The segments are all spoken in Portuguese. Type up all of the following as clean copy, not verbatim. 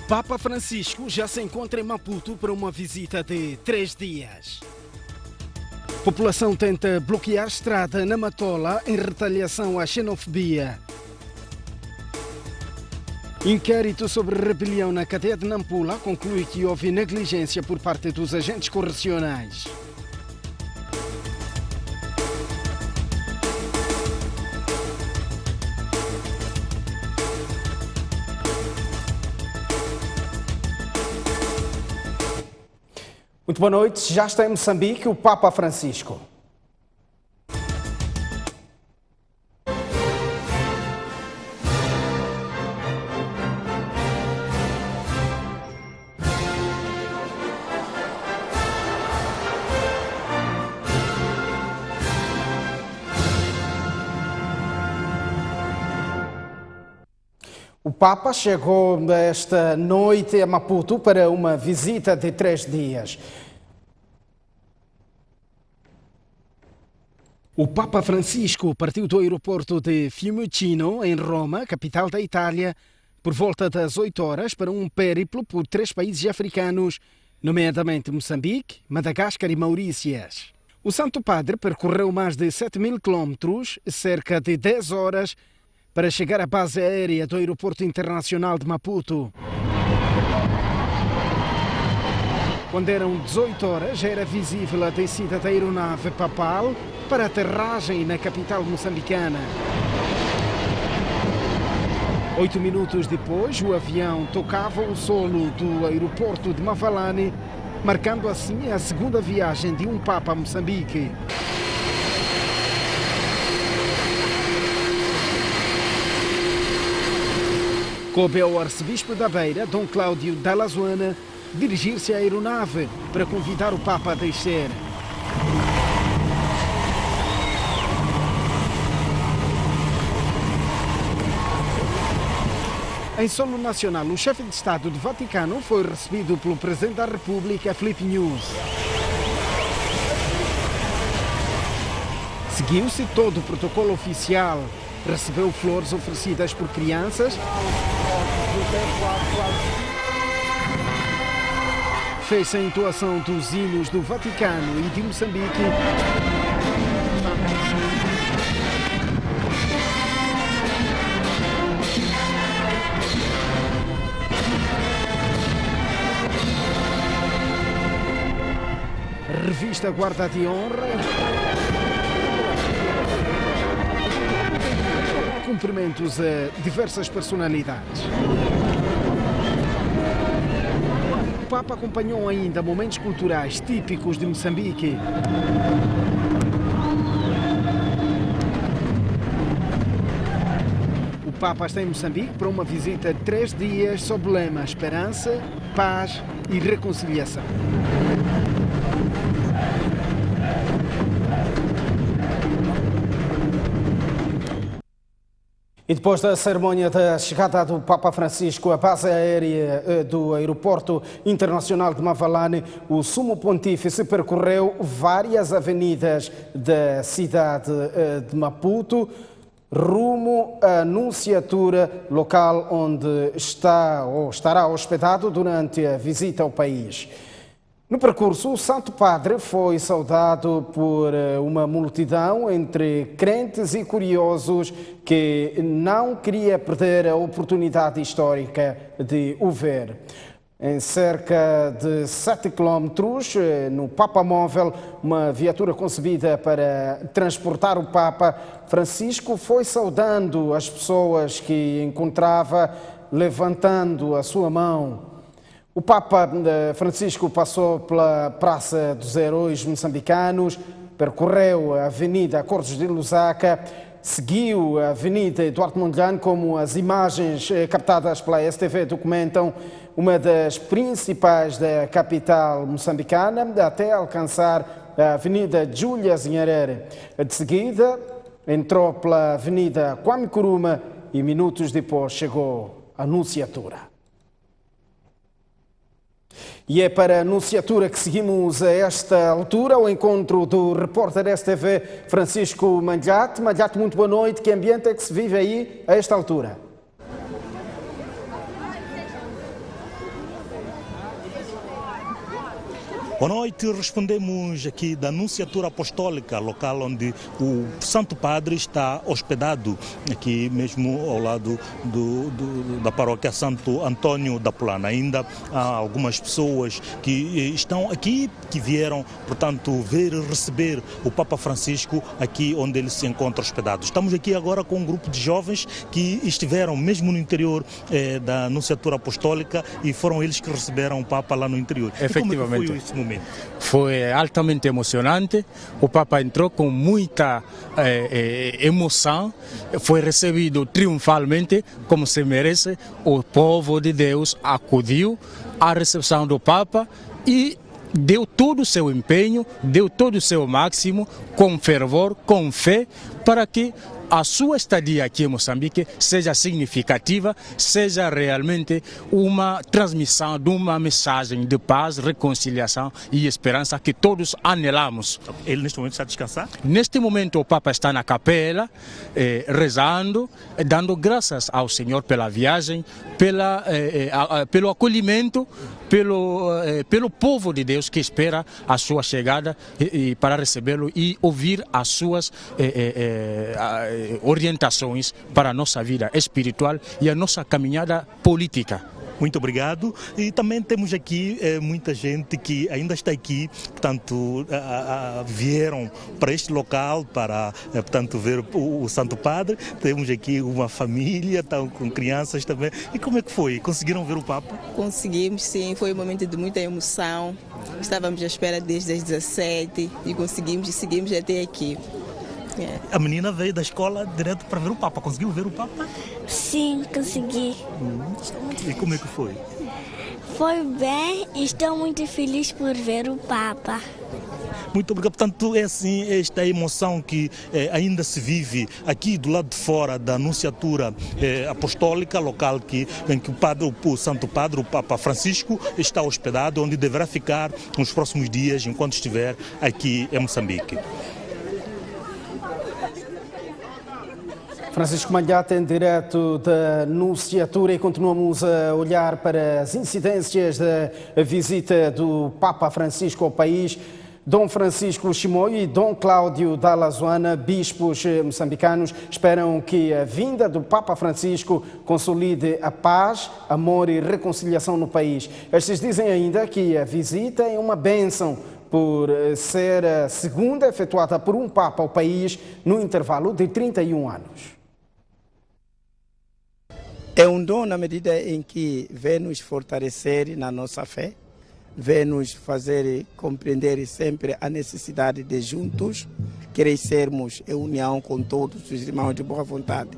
Papa Francisco já se encontra em Maputo para uma visita de 3 dias. População tenta bloquear estrada na Matola em retaliação à xenofobia. Inquérito sobre rebelião na cadeia de Nampula conclui que houve negligência por parte dos agentes correcionais. Muito boa noite. Já está em Moçambique o Papa Francisco. O Papa chegou esta noite a Maputo para uma visita de 3 dias. O Papa Francisco partiu do aeroporto de Fiumicino, em Roma, capital da Itália, por volta das 8 horas para um périplo por 3 países africanos, nomeadamente Moçambique, Madagascar e Maurícias. O Santo Padre percorreu mais de 7.000 quilómetros, cerca de 10 horas, para chegar à base aérea do Aeroporto Internacional de Maputo. Quando eram 18 horas, já era visível a descida da aeronave papal para a aterragem na capital moçambicana. 8 minutos depois, o avião tocava o solo do aeroporto de Mavalane, marcando assim a segunda viagem de um Papa a Moçambique. Coube ao arcebispo da Beira, Dom Cláudio Dalla Zuana, dirigir-se à aeronave para convidar o Papa a descer. Em solo nacional, o chefe de Estado do Vaticano foi recebido pelo Presidente da República, Filipe Nunes. Seguiu-se todo o protocolo oficial. Recebeu flores oferecidas por crianças. Fez a entoação dos hinos do Vaticano e de Moçambique. Revista Guarda de Honra. Cumprimentos a diversas personalidades. O Papa acompanhou ainda momentos culturais típicos de Moçambique. O Papa está em Moçambique para uma visita de 3 dias sob o lema Esperança, Paz e Reconciliação. E depois da cerimónia da chegada do Papa Francisco à base aérea do Aeroporto Internacional de Mavalane, o Sumo Pontífice percorreu várias avenidas da cidade de Maputo, rumo à Nunciatura, local onde está ou estará hospedado durante a visita ao país. No percurso, o Santo Padre foi saudado por uma multidão entre crentes e curiosos que não queria perder a oportunidade histórica de o ver. Em cerca de 7 quilómetros, no Papa Móvel, uma viatura concebida para transportar o Papa, Francisco foi saudando as pessoas que encontrava, levantando a sua mão. O Papa Francisco passou pela Praça dos Heróis Moçambicanos, percorreu a Avenida Acordos de Lusaka, seguiu a Avenida Eduardo Mondlane, como as imagens captadas pela STV documentam, uma das principais da capital moçambicana, até alcançar a Avenida Julius Nyerere. De seguida, entrou pela Avenida Kwame Nkrumah e minutos depois chegou à Nunciatura. E é para a Nunciatura que seguimos a esta altura o encontro do repórter STV Francisco Mandiate. Mandiate, muito boa noite. Que ambiente é que se vive aí a esta altura? Boa noite, respondemos aqui da Anunciatura Apostólica, local onde o Santo Padre está hospedado, aqui mesmo ao lado da paróquia Santo Antônio da Plana. Ainda há algumas pessoas que estão aqui, que vieram, portanto, ver e receber o Papa Francisco aqui onde ele se encontra hospedado. Estamos aqui agora com um grupo de jovens que estiveram mesmo no interior da Anunciatura Apostólica e foram eles que receberam o Papa lá no interior. Efetivamente. E como é que foi esse momento? Foi altamente emocionante, o Papa entrou com muita emoção, foi recebido triunfalmente, como se merece. O povo de Deus acudiu à recepção do Papa e deu todo o seu empenho, deu todo o seu máximo, com fervor, com fé, para que a sua estadia aqui em Moçambique seja significativa, seja realmente uma transmissão de uma mensagem de paz, reconciliação e esperança que todos anelamos. Ele neste momento está a descansar? Neste momento o Papa está na capela, rezando, dando graças ao Senhor pela viagem, pelo acolhimento, pelo povo de Deus que espera a sua chegada para recebê-lo e ouvir as suas orientações para a nossa vida espiritual e a nossa caminhada política. Muito obrigado. E também temos aqui muita gente que ainda está aqui, portanto, vieram para este local para, portanto, ver o Santo Padre. Temos aqui uma família, estão com crianças também. E como é que foi? Conseguiram ver o Papa? Conseguimos, sim. Foi um momento de muita emoção. Estávamos à espera desde as 17 e conseguimos e seguimos até aqui. A menina veio da escola direto para ver o Papa. Conseguiu ver o Papa? Sim, consegui. E como é que foi? Foi bem e estou muito feliz por ver o Papa. Muito obrigado. Portanto, é assim esta emoção que ainda se vive aqui do lado de fora da Anunciatura Apostólica, local em que o Santo Padre, o Papa Francisco, está hospedado, onde deverá ficar nos próximos dias, enquanto estiver aqui em Moçambique. Francisco Malhata, em direto da Anunciatura, e continuamos a olhar para as incidências da visita do Papa Francisco ao país. Dom Francisco Chimoio e Dom Cláudio da Lazoana, bispos moçambicanos, esperam que a vinda do Papa Francisco consolide a paz, amor e reconciliação no país. Estes dizem ainda que a visita é uma bênção por ser a segunda efetuada por um Papa ao país no intervalo de 31 anos. É um dom na medida em que vem nos fortalecer na nossa fé, vem nos fazer compreender sempre a necessidade de juntos crescermos em união com todos os irmãos de boa vontade.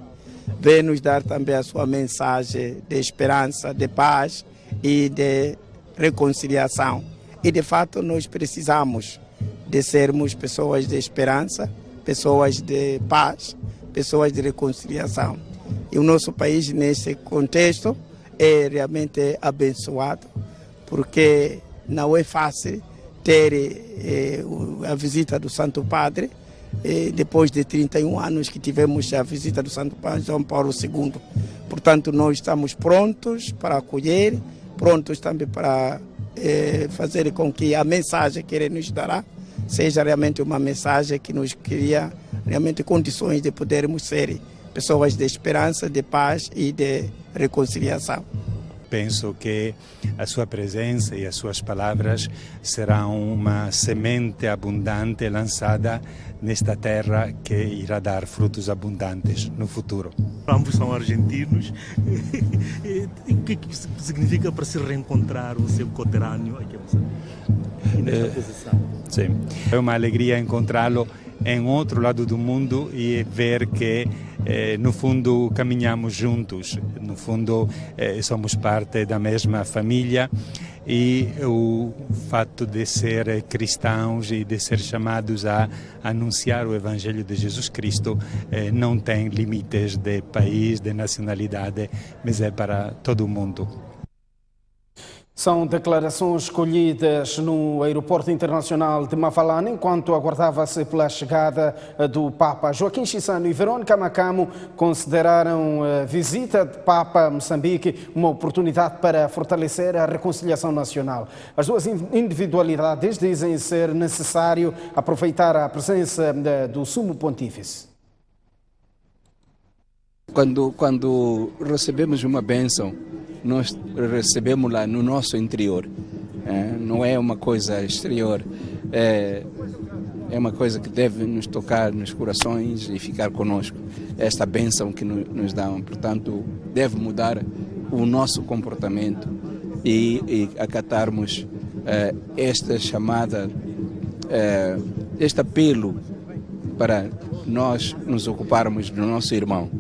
Vem nos dar também a sua mensagem de esperança, de paz e de reconciliação. E de fato nós precisamos de sermos pessoas de esperança, pessoas de paz, pessoas de reconciliação. E o nosso país, nesse contexto, é realmente abençoado, porque não é fácil ter a visita do Santo Padre, depois de 31 anos que tivemos a visita do Santo Padre João Paulo II. Portanto, nós estamos prontos para acolher, prontos também para fazer com que a mensagem que ele nos dará seja realmente uma mensagem que nos cria realmente condições de podermos ser pessoas de esperança, de paz e de reconciliação. Penso que a sua presença e as suas palavras serão uma semente abundante lançada nesta terra que irá dar frutos abundantes no futuro. Ambos são argentinos. O que isso significa para se reencontrar o seu conterrâneo aqui nesta posição? Sim, é uma alegria encontrá-lo em outro lado do mundo e ver que no fundo caminhamos juntos, no fundo somos parte da mesma família, e o fato de ser cristãos e de ser chamados a anunciar o Evangelho de Jesus Cristo não tem limites de país, de nacionalidade, mas é para todo o mundo. São declarações escolhidas no aeroporto internacional de Mafalane enquanto aguardava-se pela chegada do Papa. Joaquim Chissano e Verónica Macamo consideraram a visita do Papa a Moçambique uma oportunidade para fortalecer a reconciliação nacional. As duas individualidades dizem ser necessário aproveitar a presença do Sumo Pontífice. Quando recebemos uma bênção, nós recebemos lá no nosso interior, não é uma coisa exterior, é uma coisa que deve nos tocar nos corações e ficar conosco. Esta bênção que nos dão, portanto, deve mudar o nosso comportamento e acatarmos esta chamada, este apelo para nós nos ocuparmos do nosso irmão,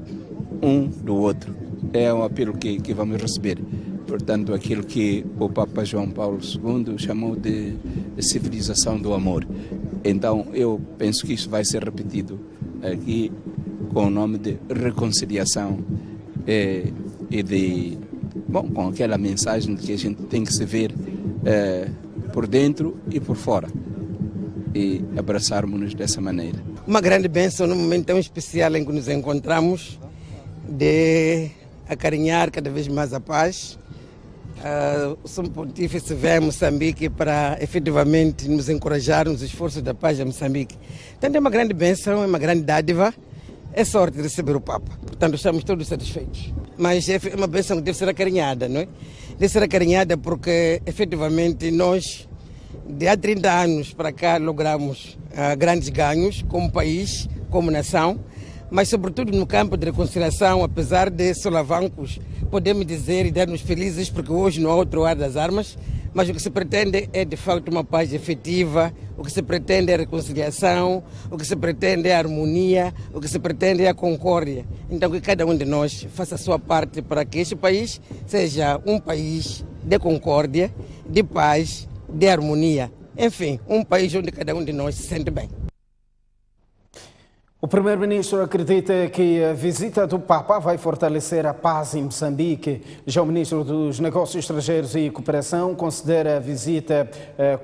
um do outro. É um apelo que vamos receber. Portanto, aquilo que o Papa João Paulo II chamou de civilização do amor. Então, eu penso que isso vai ser repetido aqui com o nome de reconciliação com aquela mensagem de que a gente tem que se ver por dentro e por fora e abraçarmos-nos dessa maneira. Uma grande bênção no momento tão especial em que nos encontramos, de acarinhar cada vez mais a paz. O Sumo Pontífice vem a Moçambique para efetivamente nos encorajar nos esforços da paz em Moçambique. Portanto, é uma grande bênção, é uma grande dádiva, é sorte de receber o Papa. Portanto, estamos todos satisfeitos. Mas é uma bênção que deve ser acarinhada, não é? Deve ser acarinhada porque efetivamente nós, de há 30 anos para cá, logramos grandes ganhos como país, como nação, mas sobretudo no campo de reconciliação, apesar de solavancos, podemos dizer e dar-nos felizes porque hoje não há outro ar das armas, mas o que se pretende é de facto uma paz efetiva, o que se pretende é a reconciliação, o que se pretende é a harmonia, o que se pretende é a concórdia. Então que cada um de nós faça a sua parte para que este país seja um país de concórdia, de paz, de harmonia. Enfim, um país onde cada um de nós se sente bem. O primeiro-ministro acredita que a visita do Papa vai fortalecer a paz em Moçambique. Já o ministro dos Negócios Estrangeiros e Cooperação considera a visita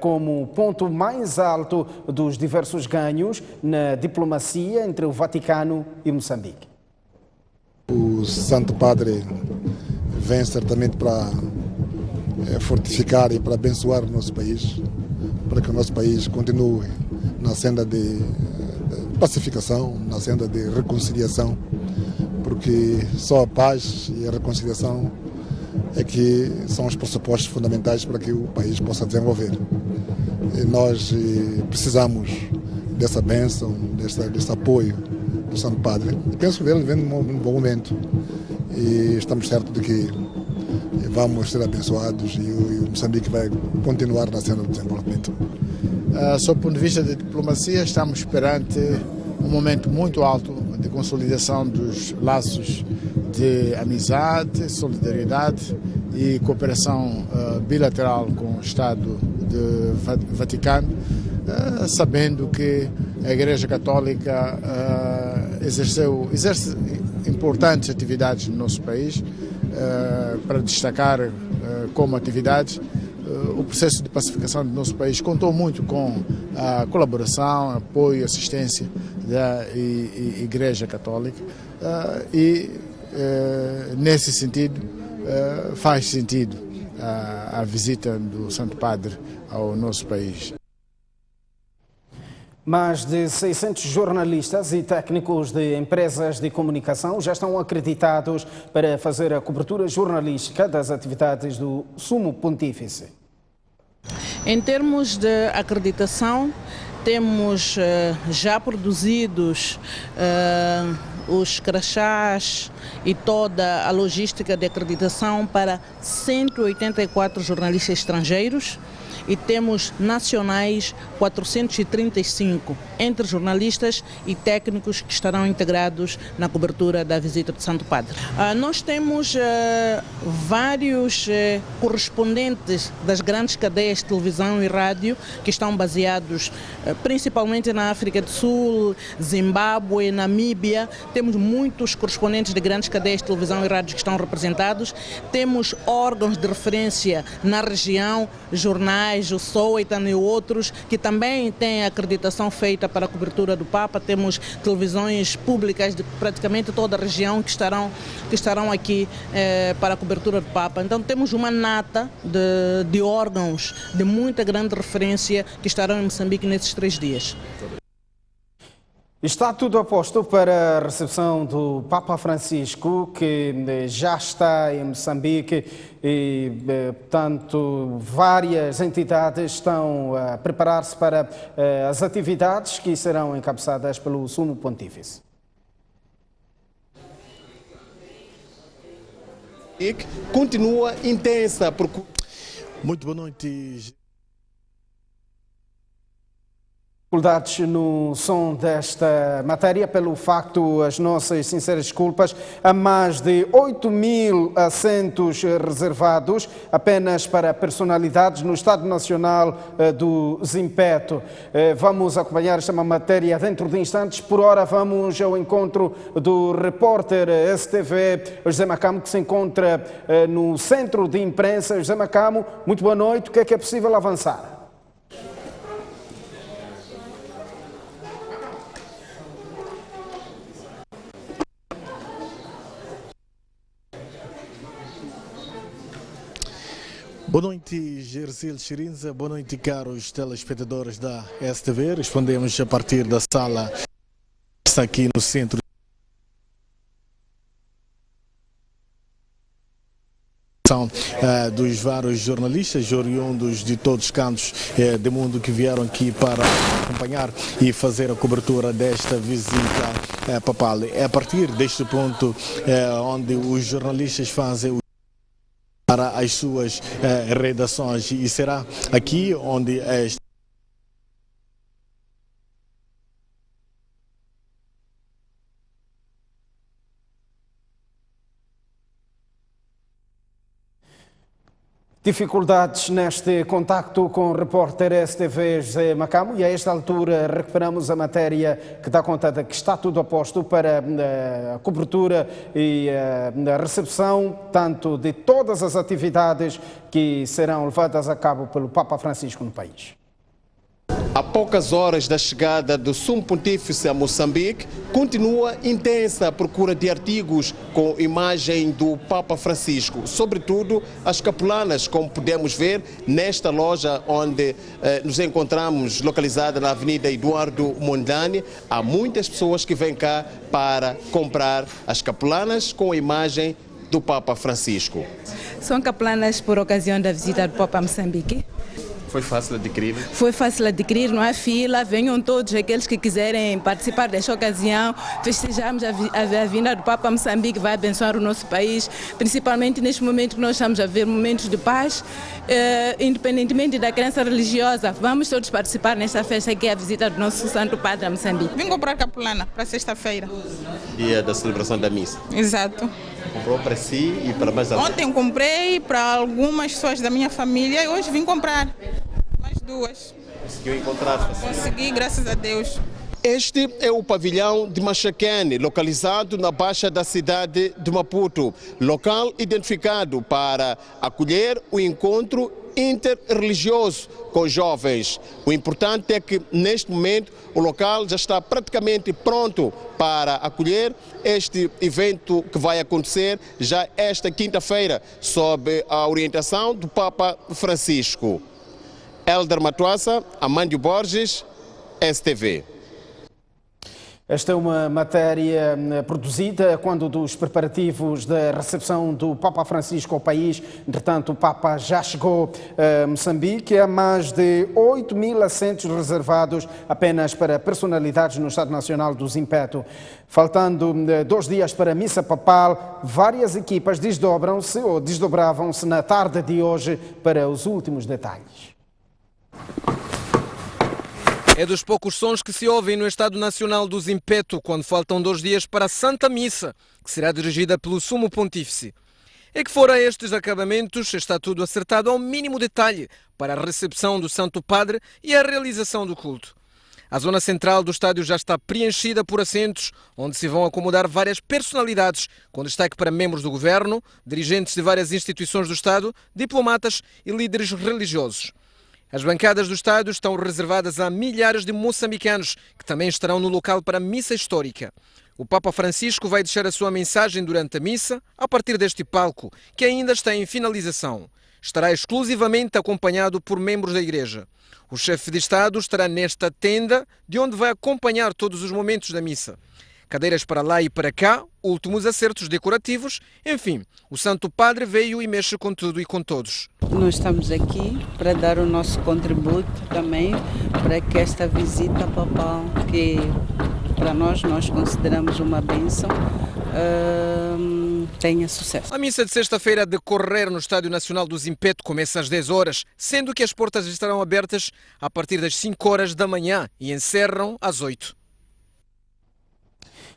como o ponto mais alto dos diversos ganhos na diplomacia entre o Vaticano e Moçambique. O Santo Padre vem certamente para fortificar e para abençoar o nosso país, para que o nosso país continue na senda de pacificação, na senda de reconciliação, porque só a paz e a reconciliação é que são os pressupostos fundamentais para que o país possa desenvolver. E nós precisamos dessa bênção, desse apoio do Santo Padre. E penso que ele vem num bom momento e estamos certos de que vamos ser abençoados e o Moçambique vai continuar na senda do desenvolvimento. Sob o ponto de vista da diplomacia, estamos perante um momento muito alto de consolidação dos laços de amizade, solidariedade e cooperação bilateral com o Estado do Vaticano, sabendo que a Igreja Católica exerce importantes atividades no nosso país. Para destacar como atividades, o processo de pacificação do nosso país contou muito com a colaboração, apoio e assistência da Igreja Católica e, nesse sentido, faz sentido a visita do Santo Padre ao nosso país. Mais de 600 jornalistas e técnicos de empresas de comunicação já estão acreditados para fazer a cobertura jornalística das atividades do Sumo Pontífice. Em termos de acreditação, temos já produzidos os crachás e toda a logística de acreditação para 184 jornalistas estrangeiros e temos nacionais 435, entre jornalistas e técnicos que estarão integrados na cobertura da visita de Santo Padre. Nós temos vários correspondentes das grandes cadeias de televisão e rádio que estão baseados principalmente na África do Sul, Zimbábue, Namíbia. Temos muitos correspondentes de grandes cadeias de televisão e rádio que estão representados. Temos órgãos de referência na região, jornais, o Sowetan e outros, que também têm acreditação feita para a cobertura do Papa. Temos televisões públicas de praticamente toda a região que estarão aqui para a cobertura do Papa. Então temos uma nata de órgãos de muita grande referência que estarão em Moçambique nesses 3 dias. Está tudo a posto para a recepção do Papa Francisco, que já está em Moçambique e, portanto, várias entidades estão a preparar-se para as atividades que serão encabeçadas pelo Sumo Pontífice. Continua intensa. Muito boa noite. Dificuldades no som desta matéria, pelo facto, as nossas sinceras desculpas, há mais de 8.000 assentos reservados apenas para personalidades no Estado Nacional do Zimpeto. Vamos acompanhar esta matéria dentro de instantes. Por hora vamos ao encontro do repórter STV José Macamo, que se encontra no centro de imprensa. José Macamo, muito boa noite. O que é possível avançar? Boa noite, Gersil Chirinza. Boa noite, caros telespectadores da STV. Respondemos a partir da sala está aqui no centro dos vários jornalistas oriundos de todos os cantos do mundo que vieram aqui para acompanhar e fazer a cobertura desta visita papal. É a partir deste ponto onde os jornalistas fazem para as suas redações, e será aqui onde dificuldades neste contacto com o repórter STV José Macamo, e a esta altura recuperamos a matéria que dá conta de que está tudo a posto para a cobertura e a recepção tanto de todas as atividades que serão levadas a cabo pelo Papa Francisco no país. A poucas horas da chegada do Sumo Pontífice a Moçambique, continua intensa a procura de artigos com imagem do Papa Francisco, sobretudo as capulanas, como podemos ver nesta loja onde nos encontramos, localizada na Avenida Eduardo Mondlane. Há muitas pessoas que vêm cá para comprar as capulanas com a imagem do Papa Francisco. São capulanas por ocasião da visita do Papa a Moçambique. Foi fácil adquirir? Foi fácil adquirir, não há fila, venham todos aqueles que quiserem participar desta ocasião, festejamos a vinda do Papa a Moçambique, vai abençoar o nosso país, principalmente neste momento que nós estamos a ver momentos de paz, independentemente da crença religiosa, vamos todos participar nesta festa que é a visita do nosso Santo Padre a Moçambique. Vim comprar capulana para sexta-feira. Dia da celebração da missa? Exato. Comprou para si e para mais alguém? Ontem comprei para algumas pessoas da minha família e hoje vim comprar mais 2. Conseguiu encontrar? Consegui, graças a Deus. Este é o pavilhão de Machaquene, localizado na baixa da cidade de Maputo, local identificado para acolher o encontro interreligioso com jovens. O importante é que, neste momento, o local já está praticamente pronto para acolher este evento que vai acontecer já esta quinta-feira, sob a orientação do Papa Francisco. Hélder Matuassa, Amândio Borges, STV. Esta é uma matéria produzida quando dos preparativos da recepção do Papa Francisco ao país. Entretanto, o Papa já chegou a Moçambique. Há mais de 8.000 assentos reservados apenas para personalidades no Estado Nacional do Zimpeto. Faltando 2 dias para a missa papal, várias equipas desdobravam-se na tarde de hoje para os últimos detalhes. É dos poucos sons que se ouvem no Estádio Nacional do Zimpeto quando faltam 2 dias para a Santa Missa, que será dirigida pelo Sumo Pontífice. É que fora estes acabamentos, está tudo acertado ao mínimo detalhe para a recepção do Santo Padre e a realização do culto. A zona central do estádio já está preenchida por assentos, onde se vão acomodar várias personalidades, com destaque para membros do governo, dirigentes de várias instituições do Estado, diplomatas e líderes religiosos. As bancadas do estádio estão reservadas a milhares de moçambicanos, que também estarão no local para a missa histórica. O Papa Francisco vai deixar a sua mensagem durante a missa, a partir deste palco, que ainda está em finalização. Estará exclusivamente acompanhado por membros da Igreja. O chefe de Estado estará nesta tenda, de onde vai acompanhar todos os momentos da missa. Cadeiras para lá e para cá, últimos acertos decorativos, enfim, o Santo Padre veio e mexe com tudo e com todos. Nós estamos aqui para dar o nosso contributo também para que esta visita papal, que para nós consideramos uma bênção, tenha sucesso. A missa de sexta-feira a decorrer no Estádio Nacional do Zimpeto começa às 10 horas, sendo que as portas estarão abertas a partir das 5 horas da manhã e encerram às 8.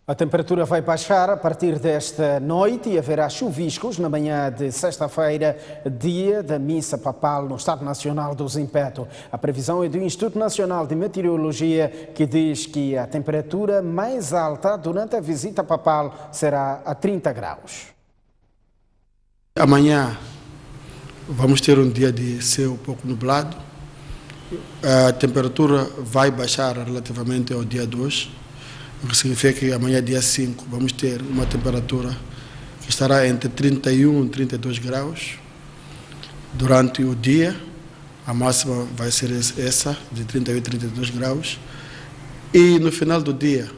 A temperatura vai baixar a partir desta noite e haverá chuviscos na manhã de sexta-feira, dia da missa papal no Estádio Nacional do Zimpeto. A previsão é do Instituto Nacional de Meteorologia, que diz que a temperatura mais alta durante a visita papal será a 30 graus. Amanhã vamos ter um dia de céu um pouco nublado. A temperatura vai baixar relativamente ao dia 2. O que significa que amanhã, dia 5, vamos ter uma temperatura que estará entre 31 e 32 graus. Durante o dia, a máxima vai ser essa, de 31 e 32 graus. E no final do dia,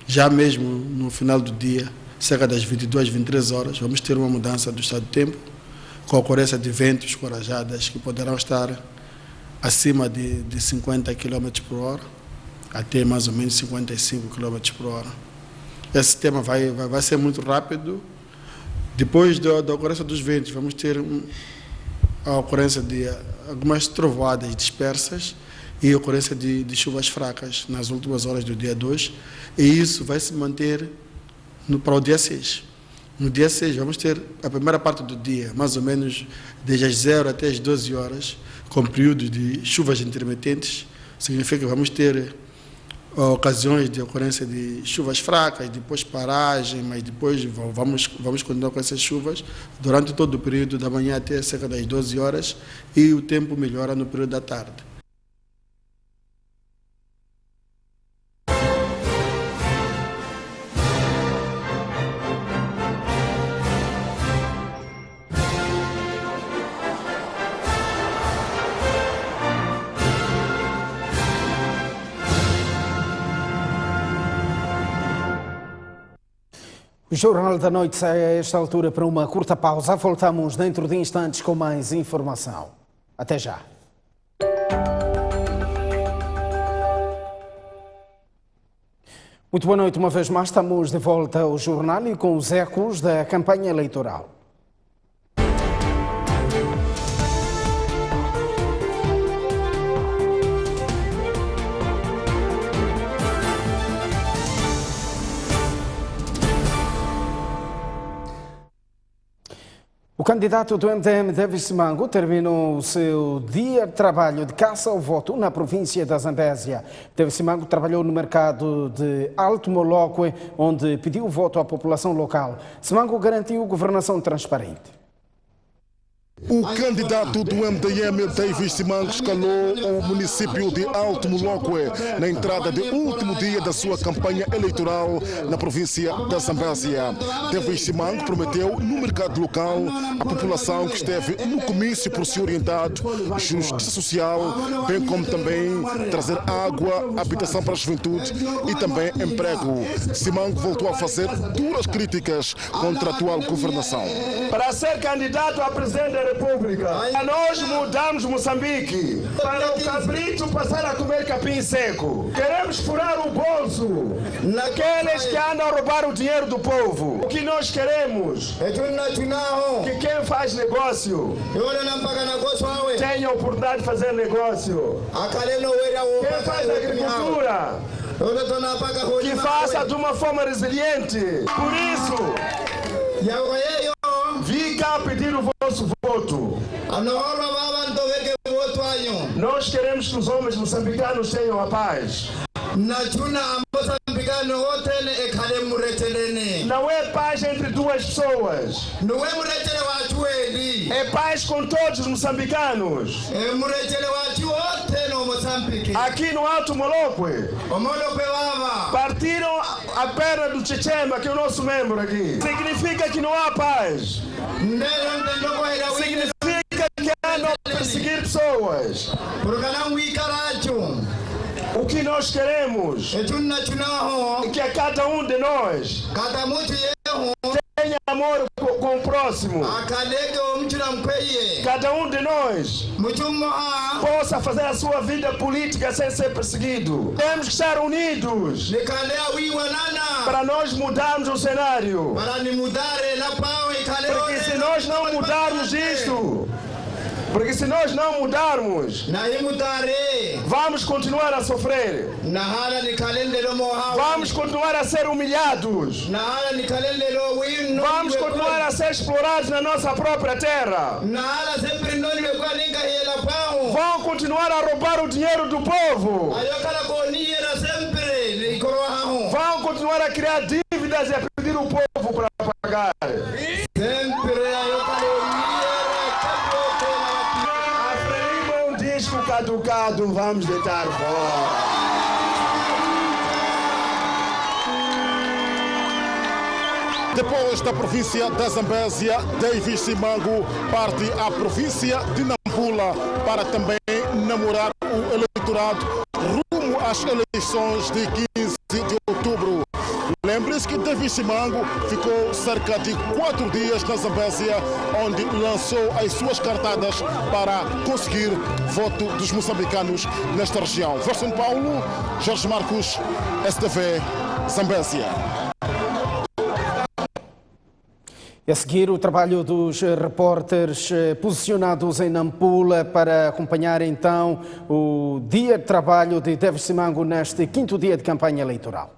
já mesmo no final do dia, cerca das 22, 23 horas, vamos ter uma mudança do estado do tempo, com a ocorrência de ventos corajadas que poderão estar acima de 50 km por hora. Até mais ou menos 55 km por hora. Esse tema vai ser muito rápido. Depois da ocorrência dos ventos, vamos ter a ocorrência de algumas trovoadas dispersas e a ocorrência de chuvas fracas nas últimas horas do dia 2. E isso vai se manter para o dia 6. No dia 6 vamos ter a primeira parte do dia, mais ou menos desde as 0 até as 12 horas, com períodos de chuvas intermitentes. Significa que vamos ter ocasiões de ocorrência de chuvas fracas, depois paragem, mas depois vamos continuar com essas chuvas durante todo o período da manhã até cerca das 12 horas e o tempo melhora no período da tarde. O Jornal da Noite sai a esta altura para uma curta pausa. Voltamos dentro de instantes com mais informação. Até já. Muito boa noite. Uma vez mais estamos de volta ao jornal e com os ecos da campanha eleitoral. O candidato do MDM, Davis Simango, terminou o seu dia de trabalho de caça ao voto na província da Zambésia. Davis Simango trabalhou no mercado de Alto Molokwe, onde pediu voto à população local. Simango garantiu governação transparente. O candidato do MDM, Davis Simango, escalou o município de Alto Molokwe na entrada do último dia da sua campanha eleitoral na província da Zambésia. Davis Simango prometeu no mercado local à população que esteve no comício por se orientado justiça social, bem como também trazer água, habitação para a juventude e também emprego. Simango voltou a fazer duras críticas contra a atual governação. Para ser candidato a presidente da República. Nós mudamos Moçambique para o cabrito passar a comer capim seco. Queremos furar o bolso naqueles que andam a roubar o dinheiro do povo. O que nós queremos que quem faz negócio tenha a oportunidade de fazer negócio. Quem faz agricultura que faça de uma forma resiliente. Por isso, vim cá pedir o vosso voto. Nós queremos que os homens moçambicanos tenham a paz. Não é paz entre duas pessoas. É paz com todos os moçambicanos. Aqui no Alto Moloque partiram a perna do Chechema, que é o nosso membro aqui. Significa que não há paz. Significa que andam a perseguir pessoas. O que nós queremos é que a cada um de nós tenha amor com o próximo. Cada um de nós possa fazer a sua vida política sem ser perseguido. Temos que estar unidos para nós mudarmos o cenário. Porque se nós não mudarmos isto, vamos continuar a sofrer. Vamos continuar a ser humilhados. Vamos continuar a ser explorados na nossa própria terra. Vão continuar a roubar o dinheiro do povo. Vão continuar a criar dívidas e a pedir o povo para pagar. Caducado, vamos deitar fora. Depois da província da Zambésia, Davis Simango parte à província de Nampula para também namorar o eleitorado rumo às eleições de 15 de outubro. Lembre-se que Davis Simango ficou cerca de 4 dias na Zambésia, onde lançou as suas cartadas para conseguir voto dos moçambicanos nesta região. Voz São Paulo, Jorge Marcos, STV, Zambésia. E a seguir, o trabalho dos repórteres posicionados em Nampula para acompanhar então o dia de trabalho de Davis Simango neste 5º dia de campanha eleitoral.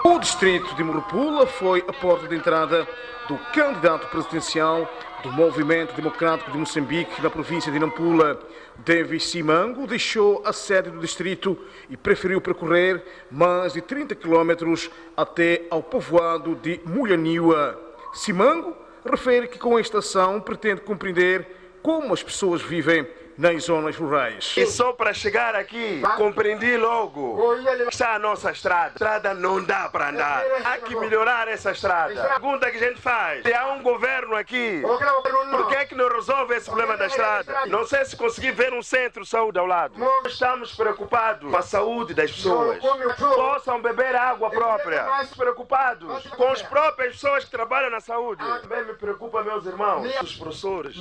O distrito de Morupula foi a porta de entrada do candidato presidencial do Movimento Democrático de Moçambique na província de Nampula. Davis Simango deixou a sede do distrito e preferiu percorrer mais de 30 quilômetros até ao povoado de Mulhaniwa. Simango refere que com esta ação pretende compreender como as pessoas vivem nas zonas rurais. E só para chegar aqui, compreendi logo. Está a nossa estrada. A estrada não dá para andar. Há que melhorar essa estrada. A pergunta que a gente faz: se há um governo aqui, por que é que não resolve esse problema da estrada? Não sei se consegui ver um centro de saúde ao lado. Estamos preocupados com a saúde das pessoas. Possam beber água própria. Preocupados com as próprias pessoas que trabalham na saúde. Também me preocupa, meus irmãos, os professores.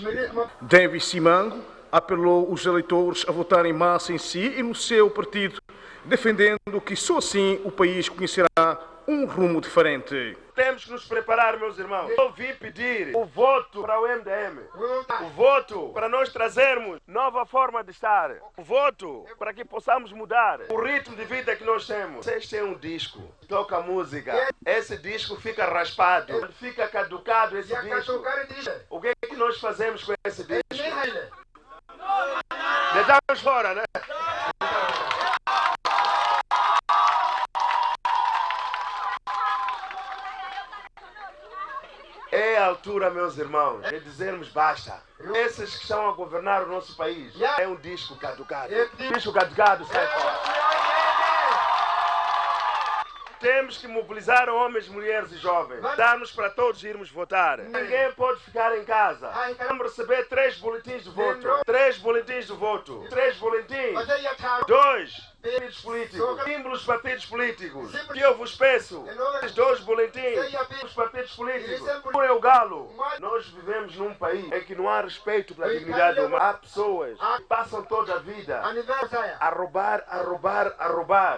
Davis Simango apelou os eleitores a votar em massa em si e no seu partido, defendendo que só assim o país conhecerá um rumo diferente. Temos que nos preparar, meus irmãos. Eu vim pedir o voto para o MDM. O voto para nós trazermos nova forma de estar. O voto para que possamos mudar o ritmo de vida que nós temos. Este é um disco, toca música. Esse disco fica raspado, fica caducado esse disco. O que é que nós fazemos com esse disco? Deitamos fora, né? É a altura, meus irmãos, de dizermos basta. Esses que estão a governar o nosso país é um disco caducado. Disco caducado, sai fora. Temos que mobilizar homens, mulheres e jovens. Darmos para todos irmos votar. Ninguém pode ficar em casa. Vamos receber 3 boletins de voto. 3 boletins de voto. 3 boletins. 2 Partidos políticos, símbolos partidos políticos. Que eu vos peço, os dois boletins, os partidos políticos. Não é o galo. Nós vivemos num país em que não há respeito pela dignidade humana. Há pessoas que passam toda a vida a roubar.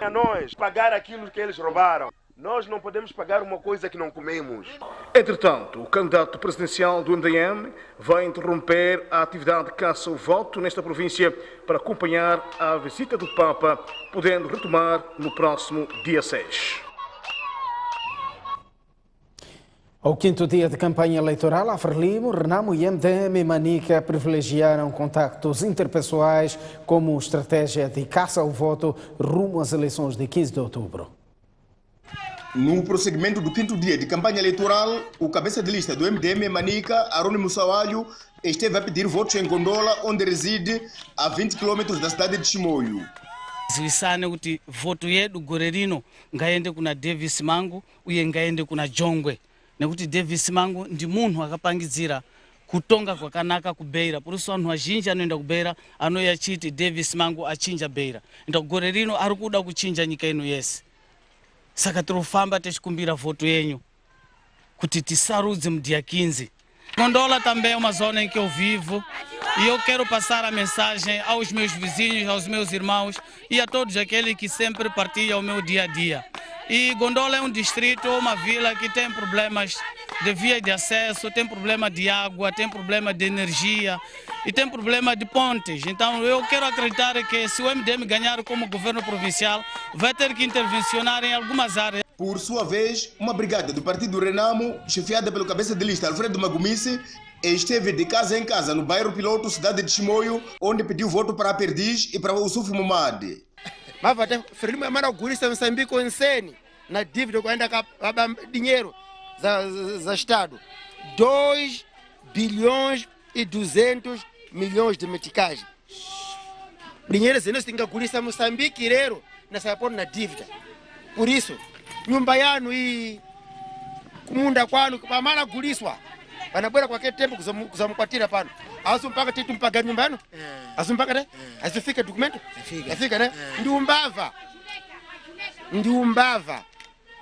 A nós pagar aquilo que eles roubaram. Nós não podemos pagar uma coisa que não comemos. Entretanto, o candidato presidencial do MDM vai interromper a atividade de caça ao voto nesta província para acompanhar a visita do Papa, podendo retomar no próximo dia 6. Ao quinto dia de campanha eleitoral, a Frelimo, Renamo e MDM e Manica privilegiaram contactos interpessoais como estratégia de caça ao voto rumo às eleições de 15 de outubro. No prosseguimento do quinto dia de campanha eleitoral, o cabeça de lista do MDM Manica, Aroni Musawalho, esteve a pedir votos em Gondola, onde reside a 20 km da cidade de Chimoio. Ziwisane kuti voto yedu gore rino ngaende kuna Davis Mangu uye ngaende kuna Jongwe, nekuti Davis Mangu ndi munhu akapangidzira kutonga kwakanaka kubeira, por isso anhu azhinji anoenda kubeira anoya chiti Davis Mangu achinja beira. Ndo gore rino ari kuda kuchinja nyika ino yese. Saka tirofamba techikumbira voto yenyu kuti tisarudze mudia 15. Gondola também é uma zona em que eu vivo e eu quero passar a mensagem aos meus vizinhos, aos meus irmãos e a todos aqueles que sempre partilham o meu dia a dia. E Gondola é um distrito, uma vila que tem problemas de via de acesso, tem problema de água, tem problema de energia e tem problema de pontes. Então eu quero acreditar que se o MDM ganhar como governo provincial, vai ter que intervencionar em algumas áreas. Por sua vez, uma brigada do partido Renamo, chefiada pelo cabeça de lista Alfredo Magumice, esteve de casa em casa no bairro Piloto, cidade de Chimoio, onde pediu voto para a Perdiz e para o Sufu Mumade. Mas até Frelimo amara gurisa Moçambique ensene na dívida que ainda acaba dinheiro za Estado. 2 bilhões e 200 milhões de meticais. Dinheiro esse nós tem que gurisa Moçambique irero nessa porra na dívida. Por isso, nyumba yanu hii kumunda kwanu pamana guliswa. Wanabwera kwa kile tempo kuzamukwatira pano. Asu mpaka titu mpaga nyumba yanu? Asu mpaka ne? Asifika dokumento? Afika ne? Ndi umbava.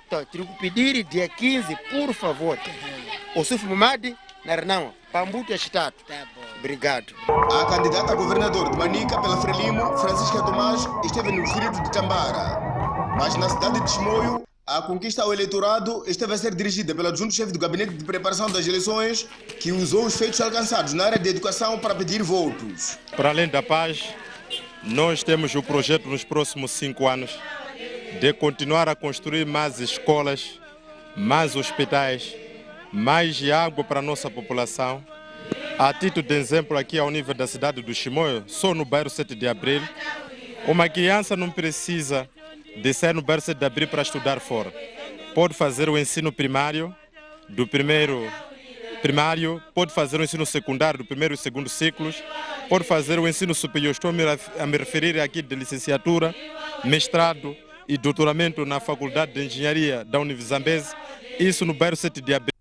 Então, tiro kupedir dia 15, por favor. O Sufu Mumade na Renamo, Pambuto Estado. Obrigado. A candidata a governador de Manica pela Frelimo, Francisca Tomás, esteve no distrito de Tambara. Mas na cidade de Chimoio, a conquista ao eleitorado esteve a ser dirigida pelo adjunto-chefe do gabinete de preparação das eleições, que usou os feitos alcançados na área de educação para pedir votos. Para além da paz, nós temos o projeto nos próximos 5 anos de continuar a construir mais escolas, mais hospitais, mais água para a nossa população. A título de exemplo, aqui ao nível da cidade do Chimoio, só no bairro 7 de Abril, uma criança não precisa de sair no bairro 7 de Abril para estudar fora. Pode fazer o ensino primário, do primário, pode fazer o ensino secundário do primeiro e segundo ciclos, pode fazer o ensino superior. Estou a me referir aqui de licenciatura, mestrado e doutoramento na Faculdade de Engenharia da Univizambeze, isso no bairro 7 de Abril.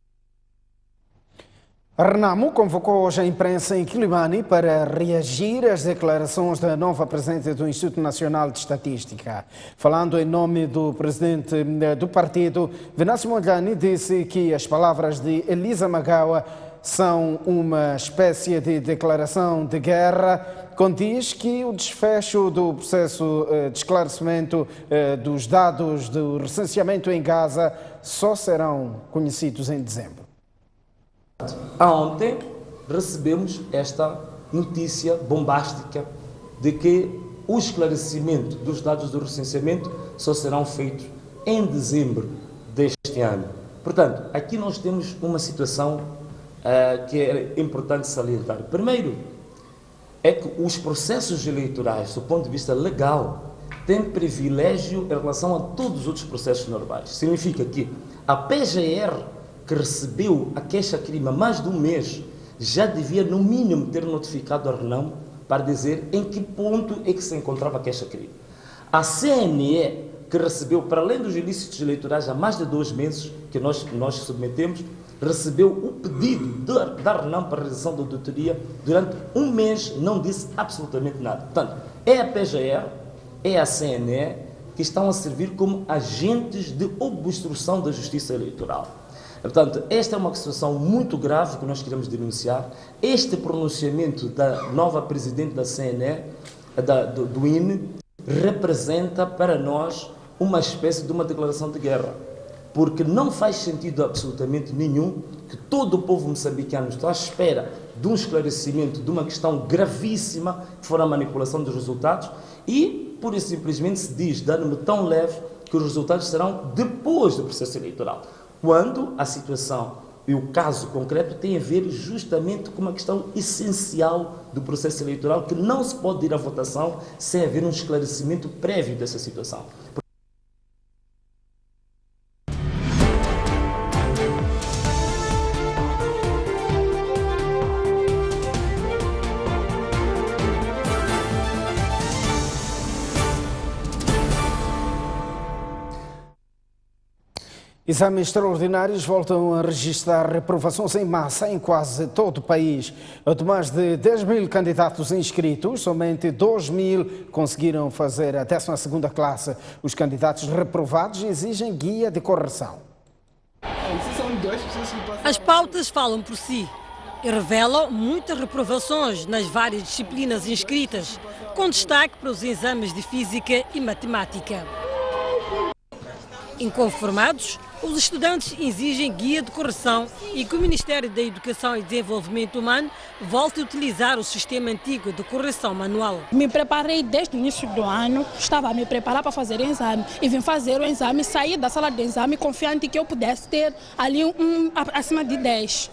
Renamo convocou hoje a imprensa em Quilimane para reagir às declarações da nova presidente do Instituto Nacional de Estatística. Falando em nome do presidente do partido, Venâncio Mondlane disse que as palavras de Elisa Magawa são uma espécie de declaração de guerra. Condiz que o desfecho do processo de esclarecimento dos dados do recenseamento em Gaza só serão conhecidos em dezembro. Ontem recebemos esta notícia bombástica de que o esclarecimento dos dados do recenseamento só serão feitos em dezembro deste ano. Portanto, aqui nós temos uma situação que é importante salientar. Primeiro, é que os processos eleitorais, do ponto de vista legal, têm privilégio em relação a todos os outros processos normais. Significa que a PGR, que recebeu a queixa-crime há mais de um mês, já devia, no mínimo, ter notificado a Renamo para dizer em que ponto é que se encontrava a queixa-crime. A CNE, que recebeu, para além dos ilícitos eleitorais, há mais de 2 meses, que nós submetemos, recebeu o pedido da Renamo para a realização da auditoria, durante um mês não disse absolutamente nada. Portanto, é a PGR é a CNE, que estão a servir como agentes de obstrução da justiça eleitoral. Portanto, esta é uma situação muito grave que nós queremos denunciar. Este pronunciamento da nova presidente da CNE, do INE, representa para nós uma espécie de uma declaração de guerra, porque não faz sentido absolutamente nenhum que todo o povo moçambicano está à espera de um esclarecimento de uma questão gravíssima, que for a manipulação dos resultados, e, pura e simplesmente, se diz, dando-me tão leve, que os resultados serão depois do processo eleitoral, quando a situação e o caso concreto tem a ver justamente com uma questão essencial do processo eleitoral, que não se pode ir à votação sem haver um esclarecimento prévio dessa situação. Exames extraordinários voltam a registrar reprovações em massa em quase todo o país. De mais de 10 mil candidatos inscritos, somente 2 mil conseguiram fazer a 12ª classe. Os candidatos reprovados exigem guia de correção. As pautas falam por si e revelam muitas reprovações nas várias disciplinas inscritas, com destaque para os exames de Física e Matemática. Inconformados, os estudantes exigem guia de correção e que o Ministério da Educação e Desenvolvimento Humano volte a utilizar o sistema antigo de correção manual. Me preparei desde o início do ano, estava a me preparar para fazer o exame e vim fazer o exame, saí da sala de exame confiante que eu pudesse ter ali acima de 10.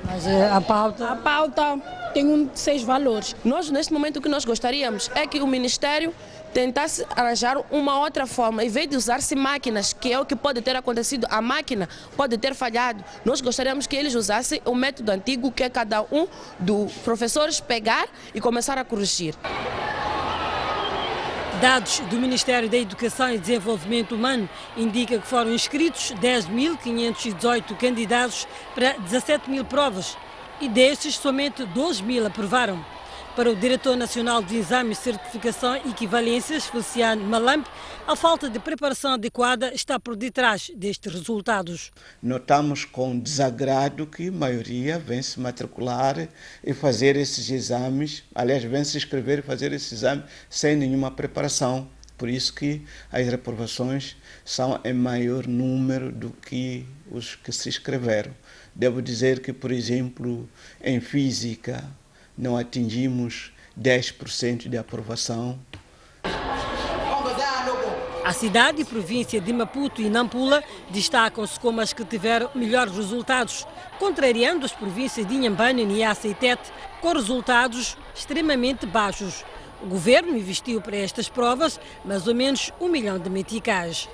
Mas a pauta? A pauta tem 6 valores. Nós, neste momento, o que nós gostaríamos é que o Ministério tentasse arranjar uma outra forma, em vez de usar-se máquinas, que é o que pode ter acontecido, a máquina pode ter falhado. Nós gostaríamos que eles usassem o método antigo, que é cada um dos professores pegar e começar a corrigir. Dados do Ministério da Educação e Desenvolvimento Humano indicam que foram inscritos 10.518 candidatos para 17 mil provas e destes somente 2 mil aprovaram. Para o Diretor Nacional de Exames, Certificação e Equivalências, Feliciano Malampe, a falta de preparação adequada está por detrás destes resultados. Notamos com desagrado que a maioria vem se matricular e fazer esses exames, aliás, vem se inscrever e fazer esse exame sem nenhuma preparação. Por isso que as reprovações são em maior número do que os que se inscreveram. Devo dizer que, por exemplo, em Física, não atingimos 10% de aprovação. A cidade e província de Maputo e Nampula destacam-se como as que tiveram melhores resultados, contrariando as províncias de Inhambane, Niassa e Tete, com resultados extremamente baixos. O governo investiu para estas provas mais ou menos 1 milhão de meticais.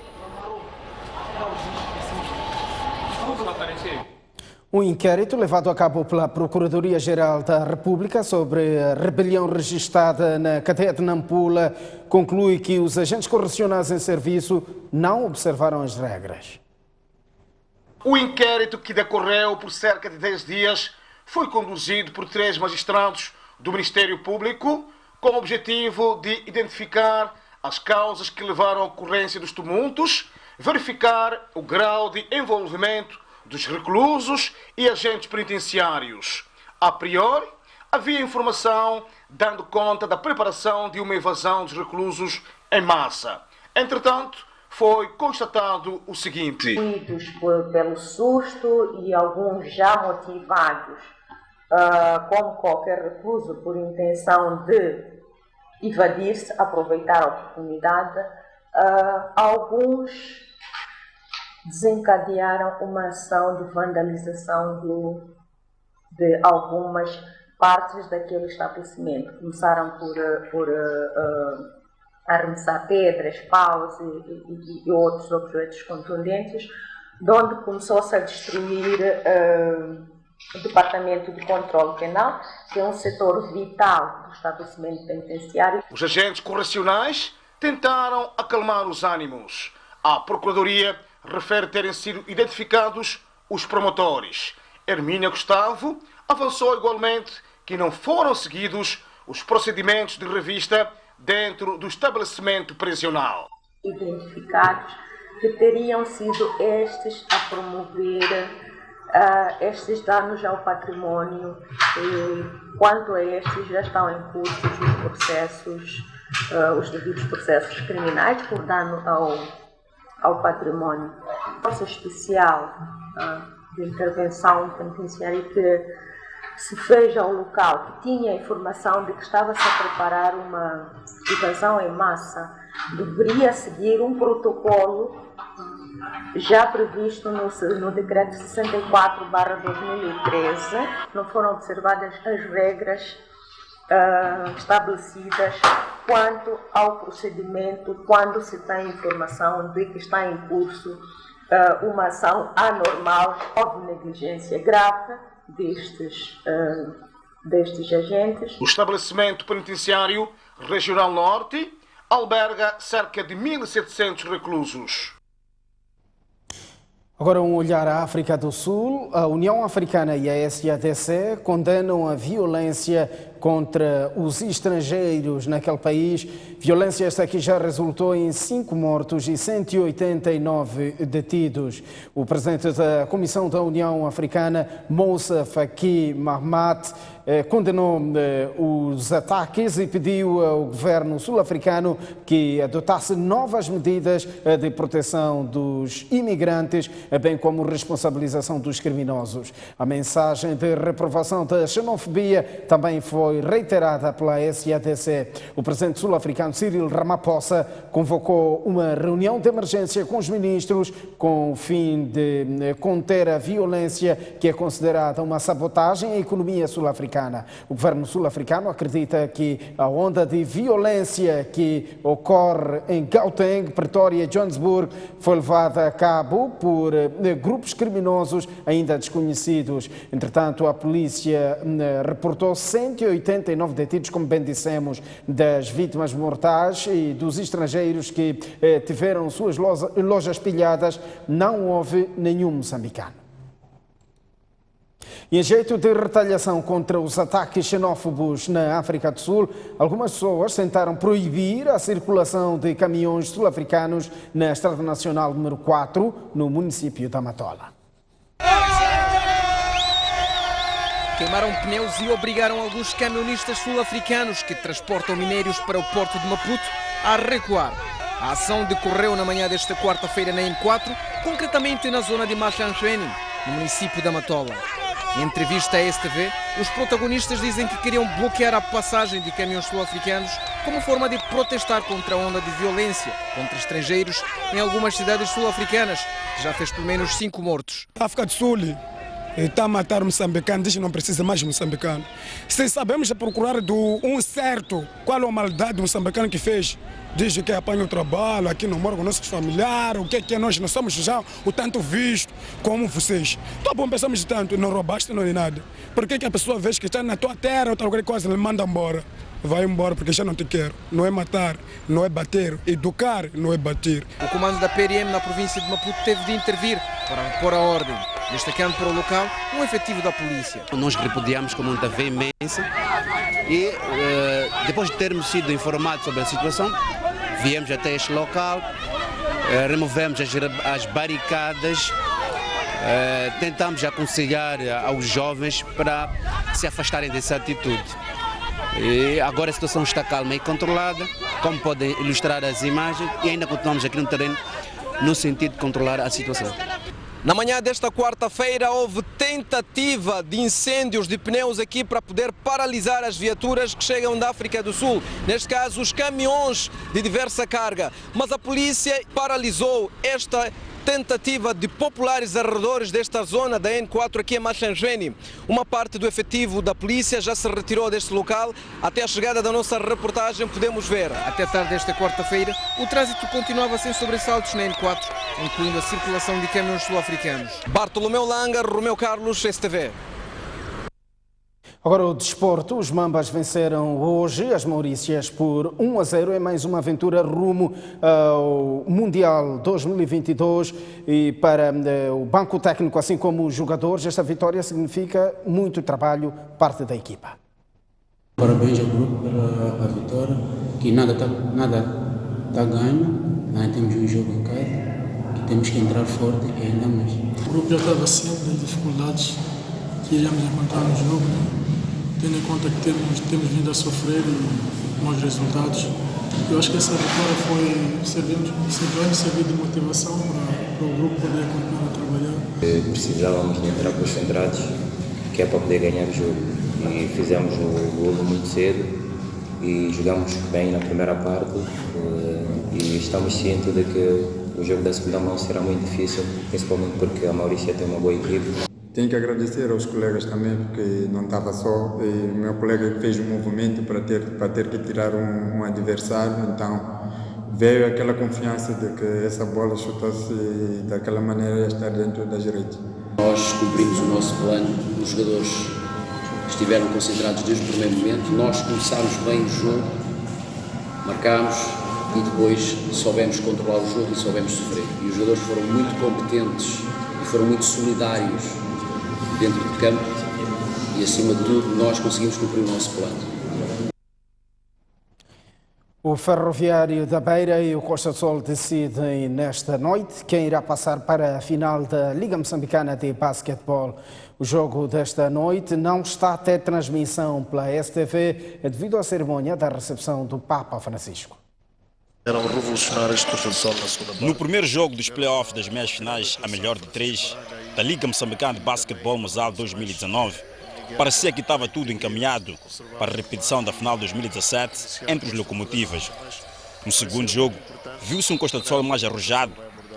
Um inquérito levado a cabo pela Procuradoria-Geral da República sobre a rebelião registrada na cadeia de Nampula conclui que os agentes correcionais em serviço não observaram as regras. O inquérito, que decorreu por cerca de 10 dias, foi conduzido por 3 magistrados do Ministério Público com o objetivo de identificar as causas que levaram à ocorrência dos tumultos, verificar o grau de envolvimento dos reclusos e agentes penitenciários. A priori, havia informação dando conta da preparação de uma evasão dos reclusos em massa. Entretanto, foi constatado o seguinte: pelo susto e alguns já motivados, como qualquer recluso, por intenção de evadir-se, aproveitar a oportunidade, alguns desencadearam uma ação de vandalização de algumas partes daquele estabelecimento. Começaram por arremessar pedras, paus e outros objetos contundentes, de onde começou-se a destruir o Departamento de Controle Penal, que é um setor vital do estabelecimento penitenciário. Os agentes correcionais tentaram acalmar os ânimos. A Procuradoria refere terem sido identificados os promotores. Hermínia Gustavo avançou igualmente que não foram seguidos os procedimentos de revista dentro do estabelecimento prisional. Identificados que teriam sido estes a promover estes danos ao património. Quanto a estes, já estão em curso os processos, os devidos processos criminais por dano ao património. Força especial de intervenção penitenciária que se fez ao local, que tinha informação de que estava-se a preparar uma invasão em massa, deveria seguir um protocolo já previsto no Decreto 64/2013. Não foram observadas as regras estabelecidas quanto ao procedimento quando se tem informação de que está em curso uma ação anormal ou de negligência grave destes agentes. O estabelecimento penitenciário Regional Norte alberga cerca de 1.700 reclusos. Agora um olhar à África do Sul. A União Africana e a SADC condenam a violência contra os estrangeiros naquele país. Violência esta que já resultou em 5 mortos e 189 detidos. O presidente da Comissão da União Africana, Moussa Faki Mahamat, condenou os ataques e pediu ao governo sul-africano que adotasse novas medidas de proteção dos imigrantes, bem como responsabilização dos criminosos. A mensagem de reprovação da xenofobia também foi reiterada pela SADC. O presidente sul-africano Cyril Ramaphosa convocou uma reunião de emergência com os ministros com o fim de conter a violência que é considerada uma sabotagem à economia sul-africana. O governo sul-africano acredita que a onda de violência que ocorre em Gauteng, Pretória e Johannesburg foi levada a cabo por grupos criminosos ainda desconhecidos. Entretanto, a polícia reportou 189 detidos, como bem dissemos, das vítimas mortais e dos estrangeiros que tiveram suas lojas pilhadas. Não houve nenhum moçambicano. E em jeito de retaliação contra os ataques xenófobos na África do Sul, algumas pessoas tentaram proibir a circulação de caminhões sul-africanos na Estrada Nacional número 4, no município da Matola. Queimaram pneus e obrigaram alguns camionistas sul-africanos que transportam minérios para o porto de Maputo a recuar. A ação decorreu na manhã desta quarta-feira na N4, concretamente na zona de Machanchweni, no município da Matola. Em entrevista à STV, os protagonistas dizem que queriam bloquear a passagem de caminhões sul-africanos como forma de protestar contra a onda de violência contra estrangeiros em algumas cidades sul-africanas, que já fez pelo menos 5 mortos. A África do Sul está a matar moçambicano, diz que não precisa mais de moçambicano. Se sabemos procurar um certo qual é a maldade moçambicano que fez, diz que apanha o trabalho, aqui não mora com nossos familiares, o que é nós? Nós somos já o tanto visto como vocês. Tá bom, pensamos tanto, não roubaste, não é nada. Por que a pessoa vê que está na tua terra, outra coisa, ele manda embora? Vai embora porque já não te quero. Não é matar, não é bater. Educar não é bater. O comando da PRM na província de Maputo teve de intervir para pôr a ordem, destacando para o local um efetivo da polícia. Nós repudiamos com muita veemência e depois de termos sido informados sobre a situação, viemos até este local, removemos as barricadas, tentamos aconselhar aos jovens para se afastarem dessa atitude. E agora a situação está calma e controlada, como podem ilustrar as imagens, e ainda continuamos aqui no terreno no sentido de controlar a situação. Na manhã desta quarta-feira houve tentativa de incêndios de pneus aqui para poder paralisar as viaturas que chegam da África do Sul, neste caso os caminhões de diversa carga, mas a polícia paralisou esta tentativa de populares arredores desta zona da N4 aqui em Machanchweni. Uma parte do efetivo da polícia já se retirou deste local. Até a chegada da nossa reportagem podemos ver. Até tarde desta quarta-feira o trânsito continuava sem sobressaltos na N4, incluindo a circulação de caminhões sul-africanos. Bartolomeu Langa, Romeu Carlos, STV. Agora o desporto, os Mambas venceram hoje as Maurícias por 1-0 em mais uma aventura rumo ao Mundial 2022 e para o banco técnico, assim como os jogadores, esta vitória significa muito trabalho parte da equipa. Parabéns ao grupo pela vitória. que nada tá ganho, nós temos um jogo em casa, que temos que entrar forte e ainda mais. O grupo já estava ciente das dificuldades que iríamos encontrar no jogo, tendo em conta que temos vindo a sofrer e bons resultados. Eu acho que essa vitória serviu de motivação para o grupo poder continuar a trabalhar. Precisávamos de entrar concentrados, que é para poder ganhar o jogo. E fizemos o golo muito cedo e jogamos bem na primeira parte e estamos cientes de que o jogo da segunda mão será muito difícil, principalmente porque a Maurícia tem uma boa equipe. Tenho que agradecer aos colegas também, porque não estava só. E o meu colega fez um movimento para ter que tirar um adversário, então veio aquela confiança de que essa bola chutou-se daquela maneira ia estar dentro das redes. Nós cumprimos o nosso plano, os jogadores estiveram concentrados desde o primeiro momento, nós começámos bem o jogo, marcámos e depois soubemos controlar o jogo e soubemos sofrer. E os jogadores foram muito competentes e foram muito solidários dentro de campo e, acima de tudo, nós conseguimos cumprir o nosso plano. O Ferroviário da Beira e o Costa do Sol decidem nesta noite quem irá passar para a final da Liga Moçambicana de Basquetebol. O jogo desta noite não está a ter transmissão pela STV devido à cerimónia da recepção do Papa Francisco. Eram revolucionários de Costa do Sol na segunda parte. No primeiro jogo dos playoffs das meias finais, a melhor de 3, da Liga Moçambicana de Basquetebol Mozal 2019, parecia que estava tudo encaminhado para a repetição da final de 2017 entre os locomotivas. No segundo jogo, viu-se um Costa do Sol mais arrojado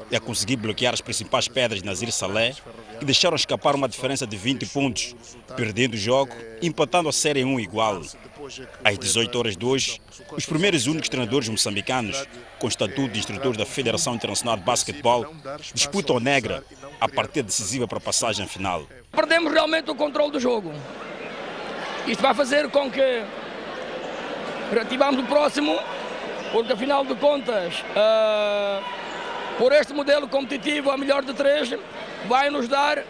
e a conseguir bloquear as principais pedras de Nazir Salé, que deixaram escapar uma diferença de 20 pontos, perdendo o jogo e empatando a série 1 igual. Às 18 horas de hoje, os primeiros e únicos treinadores moçambicanos, com estatuto de instrutores da Federação Internacional de Basquetebol, disputam a negra a partida decisiva para a passagem final. Perdemos realmente o controle do jogo. Isto vai fazer com que reativamos o próximo, porque afinal de contas, por este modelo competitivo, a melhor de 3, vai nos dar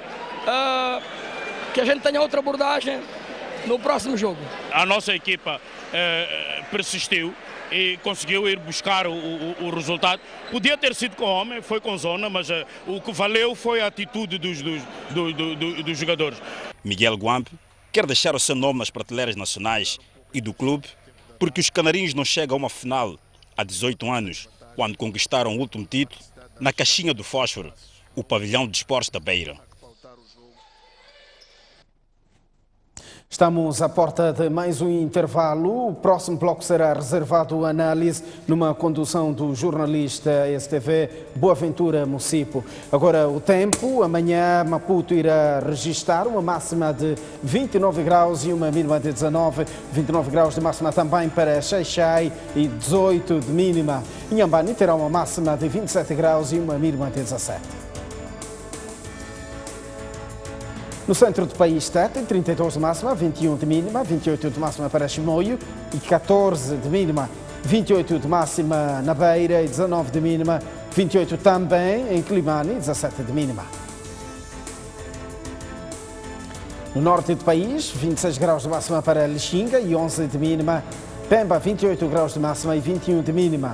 que a gente tenha outra abordagem no próximo jogo. A nossa equipa persistiu e conseguiu ir buscar o resultado. Podia ter sido com homem, foi com zona, mas o que valeu foi a atitude dos jogadores. Miguel Guampe quer deixar o seu nome nas prateleiras nacionais e do clube, porque os canarinhos não chegam a uma final há 18 anos, quando conquistaram o último título na caixinha do fósforo, o pavilhão de esportes da Beira. Estamos à porta de mais um intervalo. O próximo bloco será reservado à análise numa condução do jornalista STV Boaventura Mucipo. Agora o tempo. Amanhã Maputo irá registrar uma máxima de 29 graus e uma mínima de 19. 29 graus de máxima também para Xai-Xai e 18 de mínima. Inhambane terá uma máxima de 27 graus e uma mínima de 17. No centro do país, Tete, 32 de máxima, 21 de mínima, 28 de máxima para Chimoio e 14 de mínima, 28 de máxima na Beira e 19 de mínima, 28 também em Climane e 17 de mínima. No norte do país, 26 graus de máxima para Lixinga e 11 de mínima, Pemba, 28 graus de máxima e 21 de mínima.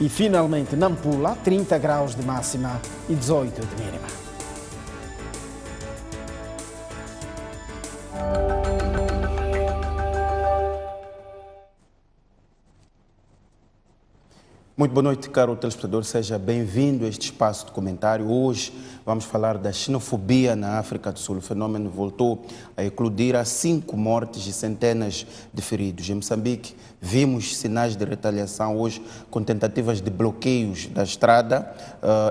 E finalmente Nampula, 30 graus de máxima e 18 de mínima. Muito boa noite, caro telespectador. Seja bem-vindo a este espaço de comentário. Hoje vamos falar da xenofobia na África do Sul. O fenômeno voltou a eclodir. Há 5 mortes e centenas de feridos. Em Moçambique, vimos sinais de retaliação hoje com tentativas de bloqueios da estrada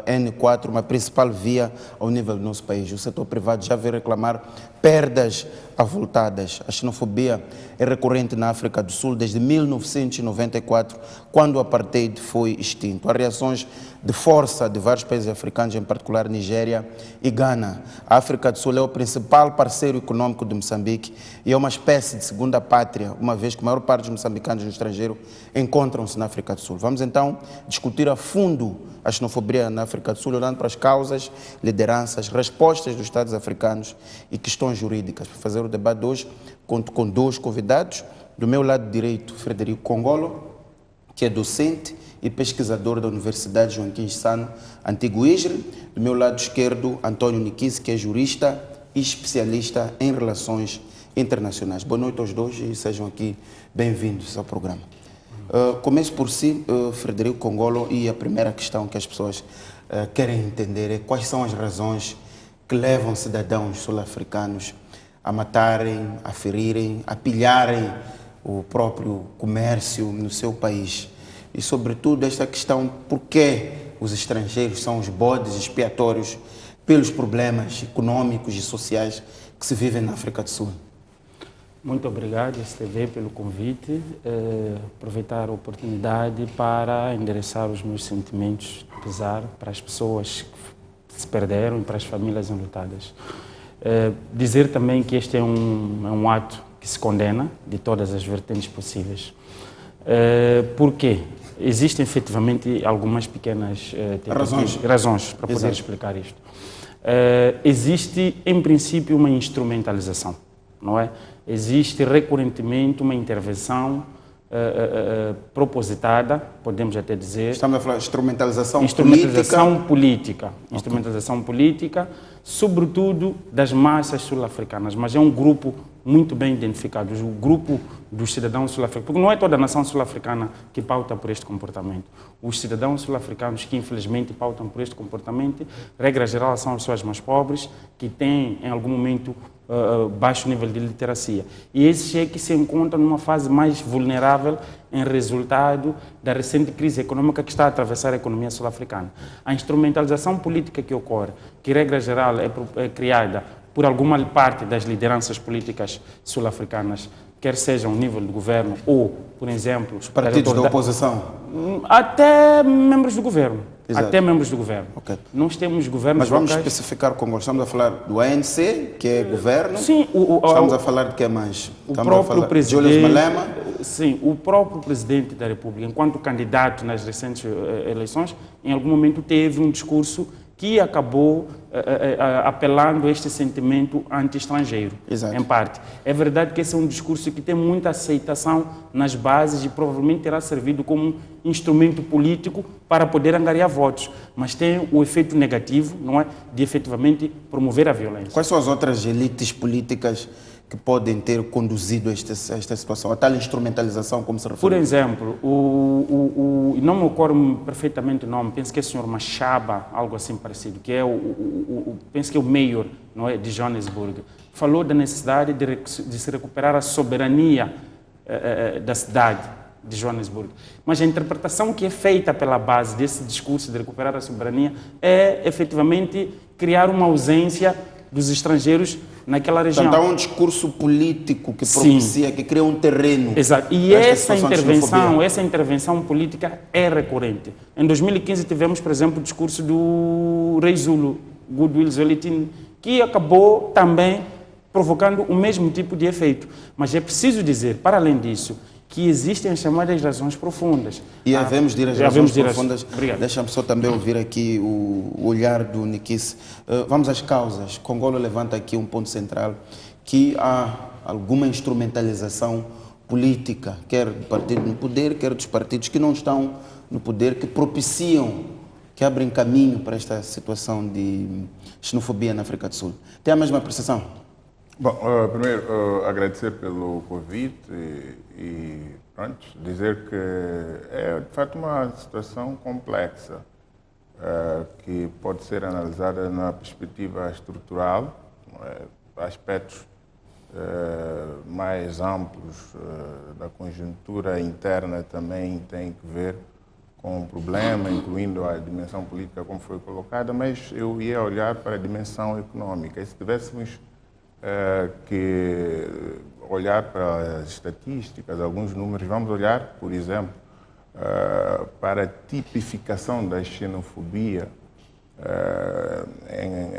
N4, uma principal via ao nível do nosso país. O setor privado já veio reclamar perdas avultadas. A xenofobia é recorrente na África do Sul desde 1994, quando o apartheid foi extinto. Há reações de força de vários países africanos, em particular Nigéria e Ghana. A África do Sul é o principal parceiro econômico de Moçambique e é uma espécie de segunda pátria, uma vez que a maior parte dos moçambicanos no estrangeiro encontram-se na África do Sul. Vamos então discutir a fundo a xenofobia na África do Sul, olhando para as causas, lideranças, respostas dos Estados africanos e questões jurídicas. Para fazer o debate de hoje, conto com 2 convidados. Do meu lado direito, Frederico Congolo. que é docente e pesquisador da Universidade Joaquim Chissano, antigo ISRE. Do meu lado esquerdo, António Niquise, que é jurista e especialista em relações internacionais. Boa noite aos dois e sejam aqui bem-vindos ao programa. Começo por si, Frederico Congolo, e a primeira questão que as pessoas querem entender é quais são as razões que levam cidadãos sul-africanos a matarem, a ferirem, a pilharem o próprio comércio no seu país. E, sobretudo, esta questão, por que os estrangeiros são os bodes expiatórios pelos problemas econômicos e sociais que se vivem na África do Sul? Muito obrigado, STV, pelo convite. Aproveitar a oportunidade para endereçar os meus sentimentos de pesar para as pessoas que se perderam e para as famílias enlutadas. Dizer também que este é um ato que se condena de todas as vertentes possíveis. Por quê? Existem efetivamente algumas pequenas razões para poder explicar isto. Existe, em princípio, uma instrumentalização, não é? Existe recorrentemente uma intervenção propositada, podemos até dizer. Estamos a falar de instrumentalização política. Instrumentalização política, sobretudo das massas sul-africanas, mas é um grupo muito bem identificado, o grupo dos cidadãos sul-africanos, porque não é toda a nação sul-africana que pauta por este comportamento. Os cidadãos sul-africanos que infelizmente pautam por este comportamento, regra geral, são as pessoas mais pobres, que têm em algum momento baixo nível de literacia. E esses é que se encontram numa fase mais vulnerável em resultado da recente crise econômica que está a atravessar a economia sul-africana. A instrumentalização política que ocorre, que regra geral é criada por alguma parte das lideranças políticas sul-africanas, quer seja um nível de governo ou, por exemplo... Os partidos da oposição? Até membros do governo. Exato. Até membros do governo. Okay. Nós temos governos Mas vamos locais... especificar como estamos a falar do ANC, que é governo. Sim. Estamos a falar de que mais? O próprio presidente... Julius Malema? Sim, o próprio presidente da República, enquanto candidato nas recentes eleições, em algum momento teve um discurso que acabou apelando a este sentimento anti-estrangeiro, em parte. É verdade que esse é um discurso que tem muita aceitação nas bases e provavelmente terá servido como instrumento político para poder angariar votos, mas tem o efeito negativo, não é, de efetivamente promover a violência. Quais são as outras elites políticas que podem ter conduzido a esta situação, a tal instrumentalização, como se refere? Por exemplo, não me ocorre perfeitamente o nome, penso que é o senhor Machaba, algo assim parecido, que é penso que é o mayor, não é, de Johannesburg, falou da necessidade de se recuperar a soberania da cidade de Johannesburg. Mas a interpretação que é feita pela base desse discurso de recuperar a soberania é, efetivamente, criar uma ausência dos estrangeiros naquela região. Então, há um discurso político que propicia, que cria um terreno. Exato. E essa intervenção política é recorrente. Em 2015 tivemos, por exemplo, o discurso do rei Zulu, Goodwill Zwelithini, que acabou também provocando o mesmo tipo de efeito. Mas é preciso dizer, para além disso, que existem as chamadas razões profundas. E havemos de ir às razões profundas. Obrigado. Deixa-me só também ouvir aqui o olhar do Niquise. Vamos às causas. Congolo levanta aqui um ponto central, que há alguma instrumentalização política, quer do partido no poder, quer dos partidos que não estão no poder, que propiciam, que abrem caminho para esta situação de xenofobia na África do Sul. Tem a mesma percepção? Bom, primeiro agradecer pelo convite e pronto, dizer que é de fato uma situação complexa que pode ser analisada na perspectiva estrutural, aspectos mais amplos da conjuntura interna também têm que ver com o problema, incluindo a dimensão política como foi colocada, mas eu ia olhar para a dimensão econômica. E se tivéssemos que olhar para as estatísticas, alguns números, vamos olhar, por exemplo, para a tipificação da xenofobia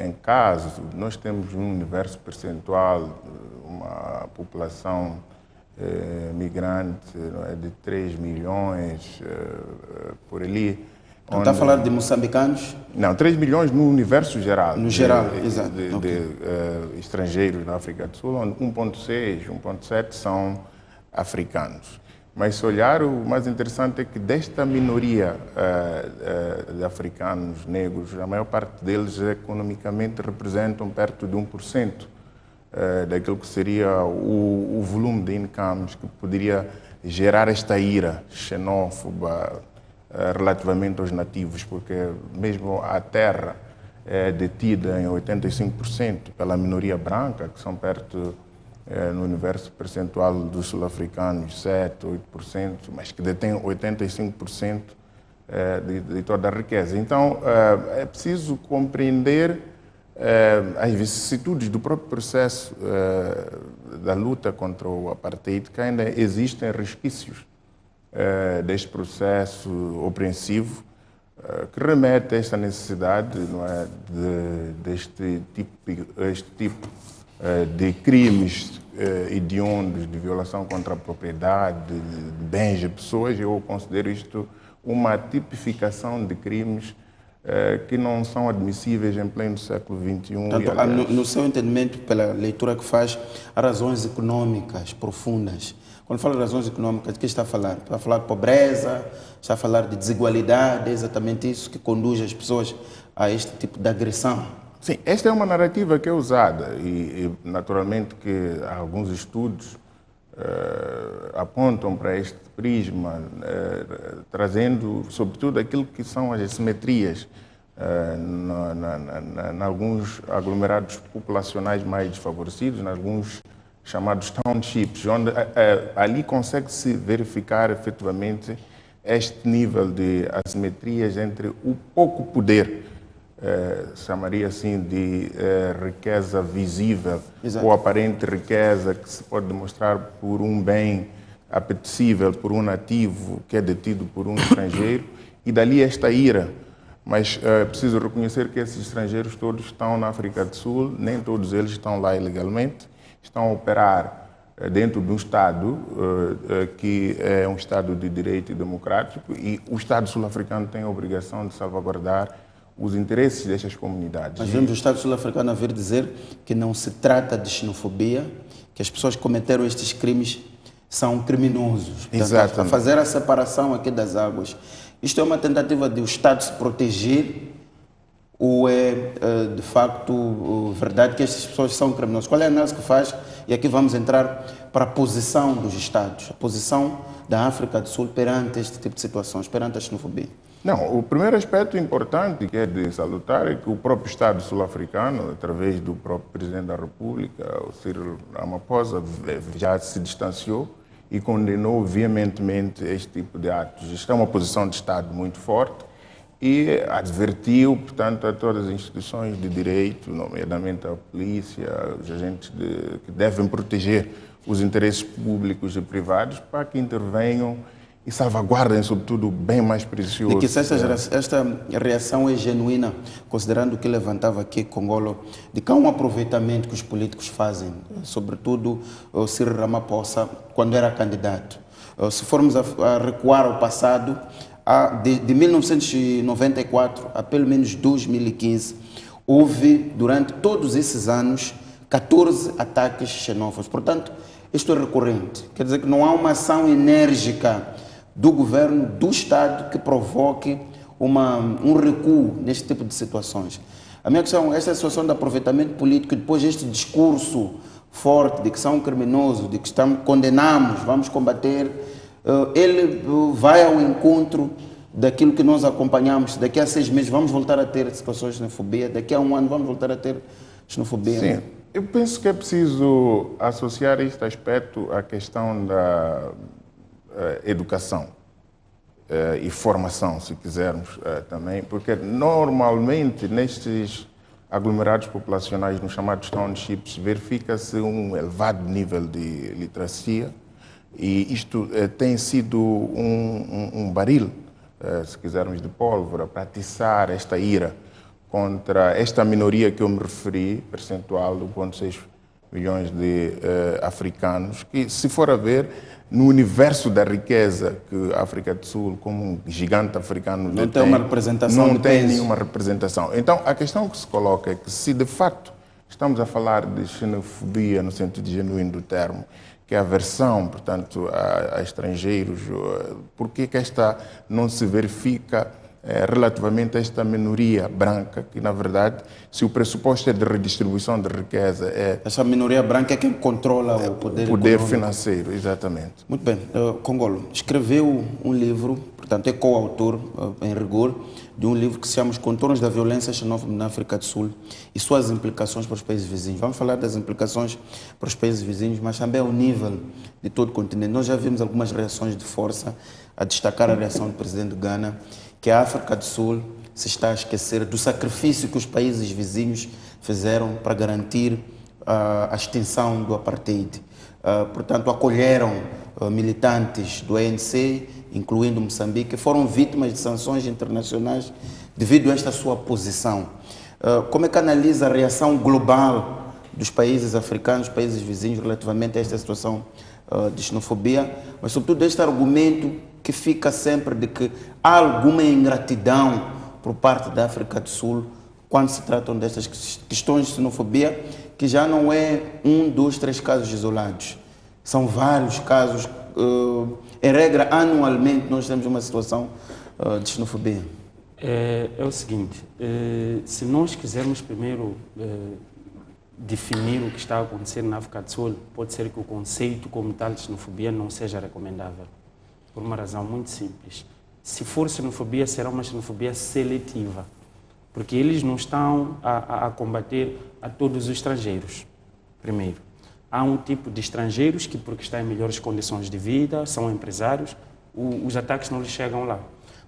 em casos. Nós temos um universo percentual, uma população migrante de 3 milhões, por ali. Não está a falar de moçambicanos? Não, 3 milhões no universo geral. No geral, exato. De estrangeiros na África do Sul, onde 1,6, 1,7 são africanos. Mas se olhar, o mais interessante é que desta minoria de africanos negros, a maior parte deles economicamente representam perto de 1% daquilo que seria o volume de incomes que poderia gerar esta ira xenófoba relativamente aos nativos, porque mesmo a terra é detida em 85% pela minoria branca, que são perto, no universo percentual dos sul-africanos, 7, 8%, mas que detêm 85% de toda a riqueza. Então, é preciso compreender as vicissitudes do próprio processo da luta contra o apartheid, que ainda existem resquícios deste processo opressivo, que remete a esta necessidade, não é, deste tipo de crimes hediondos, de violação contra a propriedade, de bens de pessoas. Eu considero isto uma tipificação de crimes que não são admissíveis em pleno século XXI. Portanto, no seu entendimento, pela leitura que faz, há razões econômicas profundas. Quando fala de razões econômicas, de que está a falar? Está a falar de pobreza, está a falar de desigualdade, é exatamente isso que conduz as pessoas a este tipo de agressão? Sim, esta é uma narrativa que é usada e naturalmente que alguns estudos apontam para este prisma, trazendo sobretudo aquilo que são as assimetrias em alguns aglomerados populacionais mais desfavorecidos, em alguns chamados townships, onde ali consegue-se verificar efetivamente este nível de assimetrias entre o pouco poder, chamaria assim de riqueza visível, Exato. Ou aparente riqueza que se pode demonstrar por um bem apetecível por um nativo que é detido por um estrangeiro, e dali esta ira. Mas é preciso reconhecer que esses estrangeiros todos estão na África do Sul, nem todos eles estão lá ilegalmente, estão a operar dentro de um Estado que é um Estado de direito e democrático, e o Estado sul-africano tem a obrigação de salvaguardar os interesses destas comunidades. Mas vemos o Estado sul-africano a vir dizer que não se trata de xenofobia, que as pessoas que cometeram estes crimes são criminosos. Portanto, Exatamente. A fazer a separação aqui das águas. Isto é uma tentativa de o Estado se proteger ou é, de facto, verdade que estas pessoas são criminosas? Qual é a análise que faz? E aqui vamos entrar para a posição dos Estados, a posição da África do Sul perante este tipo de situações, perante a xenofobia. Não, o primeiro aspecto importante que é de salutar é que o próprio Estado sul-africano, através do próprio Presidente da República, o Cyril Ramaphosa, já se distanciou e condenou veementemente este tipo de atos. Isto é uma posição de Estado muito forte e advertiu, portanto, a todas as instituições de direito, nomeadamente a polícia, os agentes que devem proteger os interesses públicos e privados para que intervenham e salvaguardem, sobretudo, o bem mais precioso. E que se esta reação é genuína, considerando o que levantava aqui Congolo, de que há um aproveitamento que os políticos fazem, sobretudo o Cyril Ramaphosa, quando era candidato. Se formos a recuar ao passado, de 1994 a pelo menos 2015, houve, durante todos esses anos, 14 ataques xenófobos. Portanto, isto é recorrente. Quer dizer que não há uma ação enérgica do governo, do Estado, que provoque um recuo neste tipo de situações. A minha questão é esta situação de aproveitamento político, e depois este discurso forte de que são criminosos, de que condenamos, vamos combater, ele vai ao encontro daquilo que nós acompanhamos. Daqui a 6 meses vamos voltar a ter situações de xenofobia, daqui a 1 ano vamos voltar a ter xenofobia. Sim, eu penso que é preciso associar este aspecto à questão da educação e formação, se quisermos também, porque normalmente nestes aglomerados populacionais, nos chamados townships, verifica-se um elevado nível de literacia e isto tem sido um baril, se quisermos, de pólvora para atiçar esta ira contra esta minoria que eu me referi, percentual de 1,6 milhões de africanos, que, se for a ver, no universo da riqueza que a África do Sul, como um gigante africano, não tem uma representação, não tem nenhuma representação. Então, a questão que se coloca é que, se de facto estamos a falar de xenofobia no sentido genuíno do termo, que a aversão, portanto, a estrangeiros, por que esta não se verifica relativamente a esta minoria branca, que na verdade, se o pressuposto é de redistribuição de riqueza, essa minoria branca é quem controla o poder financeiro, exatamente. Muito bem. Congolo escreveu um livro, portanto é coautor, em rigor, de um livro que se chama Os Contornos da Violência Xenófoba na África do Sul e suas implicações para os países vizinhos. Vamos falar das implicações para os países vizinhos, mas também ao nível de todo o continente. Nós já vimos algumas reações de força, a destacar a reação do presidente de Gana, que a África do Sul se está a esquecer do sacrifício que os países vizinhos fizeram para garantir a extinção do apartheid. Portanto, acolheram militantes do ANC, incluindo Moçambique, que foram vítimas de sanções internacionais devido a esta sua posição. Como é que analisa a reação global dos países africanos, países vizinhos, relativamente a esta situação de xenofobia, mas sobretudo este argumento que fica sempre de que há alguma ingratidão por parte da África do Sul quando se tratam destas questões de xenofobia, que já não é 1, 2, 3 casos isolados. São vários casos. Em regra, anualmente, nós temos uma situação de xenofobia. É o seguinte, se nós quisermos primeiro definir o que está a acontecer na África do Sul, pode ser que o conceito como tal de xenofobia não seja recomendável. Por uma razão muito simples. Se for xenofobia, será uma xenofobia seletiva, porque eles não estão a combater a todos os estrangeiros, primeiro. Há um tipo de estrangeiros que, porque estão em melhores condições de vida, são empresários, os ataques não lhes chegam lá.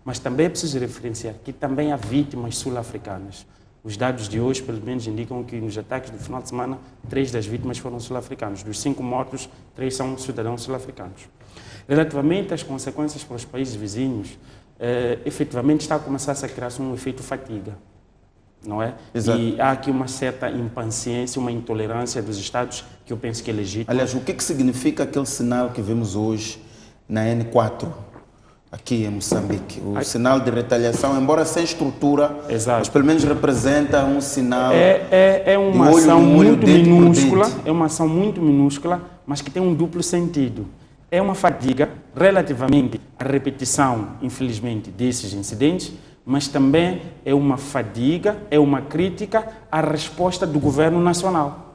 Mas também é preciso referenciar que também há vítimas sul-africanas. Os dados de hoje, pelo menos, indicam que nos ataques do final de semana, 3 das vítimas foram sul-africanos. Dos 5 mortos, 3 são cidadãos sul-africanos. Relativamente às consequências para os países vizinhos, efetivamente está a começar a criar-se um efeito fatiga, não é? Exato. E há aqui uma certa impaciência, uma intolerância dos Estados que eu penso que é legítimo. Aliás, o que significa aquele sinal que vemos hoje na N4, aqui em Moçambique? O sinal de retaliação, embora sem estrutura, mas pelo menos representa um sinal é uma ação muito minúscula, é uma ação muito minúscula, mas que tem um duplo sentido. É uma fadiga relativamente à repetição, infelizmente, desses incidentes, mas também é uma fadiga, é uma crítica à resposta do governo nacional.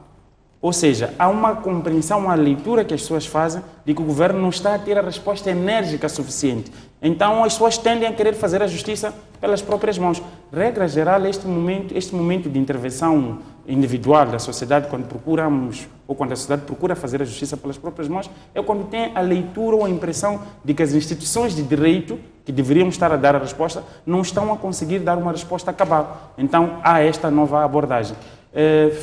Ou seja, há uma compreensão, uma leitura que as pessoas fazem de que o governo não está a ter a resposta enérgica suficiente. Então as pessoas tendem a querer fazer a justiça pelas próprias mãos. Regra geral, este momento de intervenção individual da sociedade, quando procuramos, ou quando a sociedade procura fazer a justiça pelas próprias mãos, é quando tem a leitura ou a impressão de que as instituições de direito, que deveriam estar a dar a resposta, não estão a conseguir dar uma resposta cabal. Então há esta nova abordagem.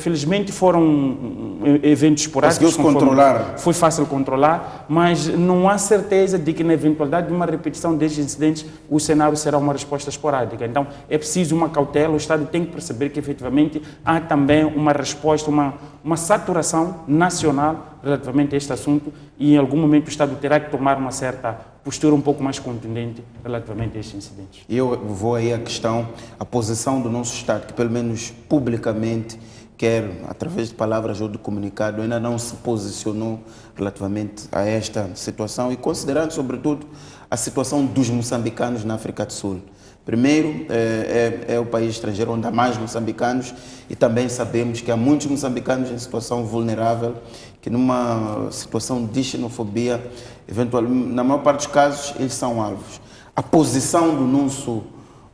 Felizmente foram eventos esporádicos. Conseguiu-se controlar? Foi fácil controlar, mas não há certeza de que na eventualidade de uma repetição destes incidentes o cenário será uma resposta esporádica. Então é preciso uma cautela, o Estado tem que perceber que efetivamente há também uma resposta, uma saturação nacional relativamente a este assunto e em algum momento o Estado terá que tomar uma certa postura um pouco mais contundente relativamente a estes incidentes. Eu vou aí à questão, a posição do nosso Estado, que pelo menos publicamente, quer através de palavras ou de comunicado, ainda não se posicionou relativamente a esta situação e considerando sobretudo a situação dos moçambicanos na África do Sul. Primeiro, é o país estrangeiro onde há mais moçambicanos e também sabemos que há muitos moçambicanos em situação vulnerável, que numa situação de xenofobia, eventualmente, na maior parte dos casos, eles são alvos. A posição do nosso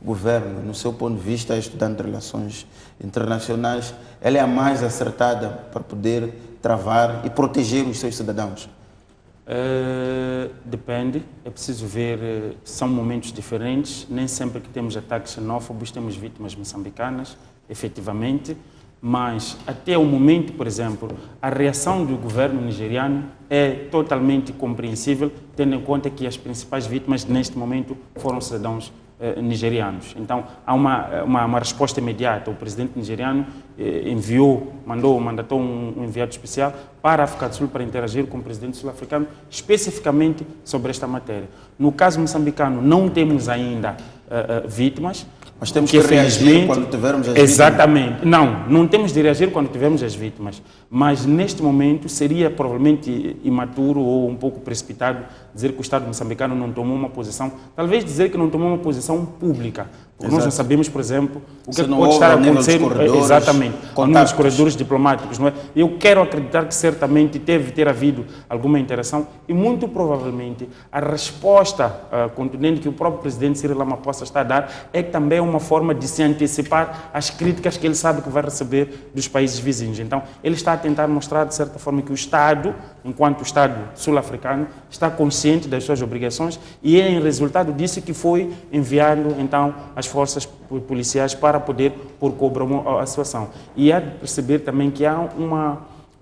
governo, no seu ponto de vista, estudante de relações internacionais, ela é a mais acertada para poder travar e proteger os seus cidadãos? Depende, é preciso ver, são momentos diferentes, nem sempre que temos ataques xenófobos temos vítimas moçambicanas, efetivamente, mas até o momento, por exemplo, a reação do governo nigeriano é totalmente compreensível, tendo em conta que as principais vítimas neste momento foram cidadãos nigerianos. Então, há uma resposta imediata. O presidente nigeriano mandatou um enviado especial para a África do Sul para interagir com o presidente sul-africano especificamente sobre esta matéria. No caso moçambicano, não temos ainda vítimas. Mas temos que reagir quando tivermos as vítimas. Exatamente. Não temos de reagir quando tivermos as vítimas. Mas, neste momento, seria provavelmente imaturo ou um pouco precipitado dizer que o Estado moçambicano não tomou uma posição, talvez dizer que não tomou uma posição pública. Porque nós não sabemos, por exemplo, o que pode estar a acontecer exatamente nos corredores diplomáticos. Não é? Eu quero acreditar que certamente deve ter havido alguma interação e, muito provavelmente, a resposta contundente que o próprio presidente Cyril Ramaphosa está a dar é que também é uma forma de se antecipar às críticas que ele sabe que vai receber dos países vizinhos. Então, ele está a tentar mostrar, de certa forma, que o Estado, enquanto Estado sul-africano, está consciente das suas obrigações e é em resultado disso que foi enviando, então, as forças policiais para poder pôr cobra à situação. E há de perceber também que há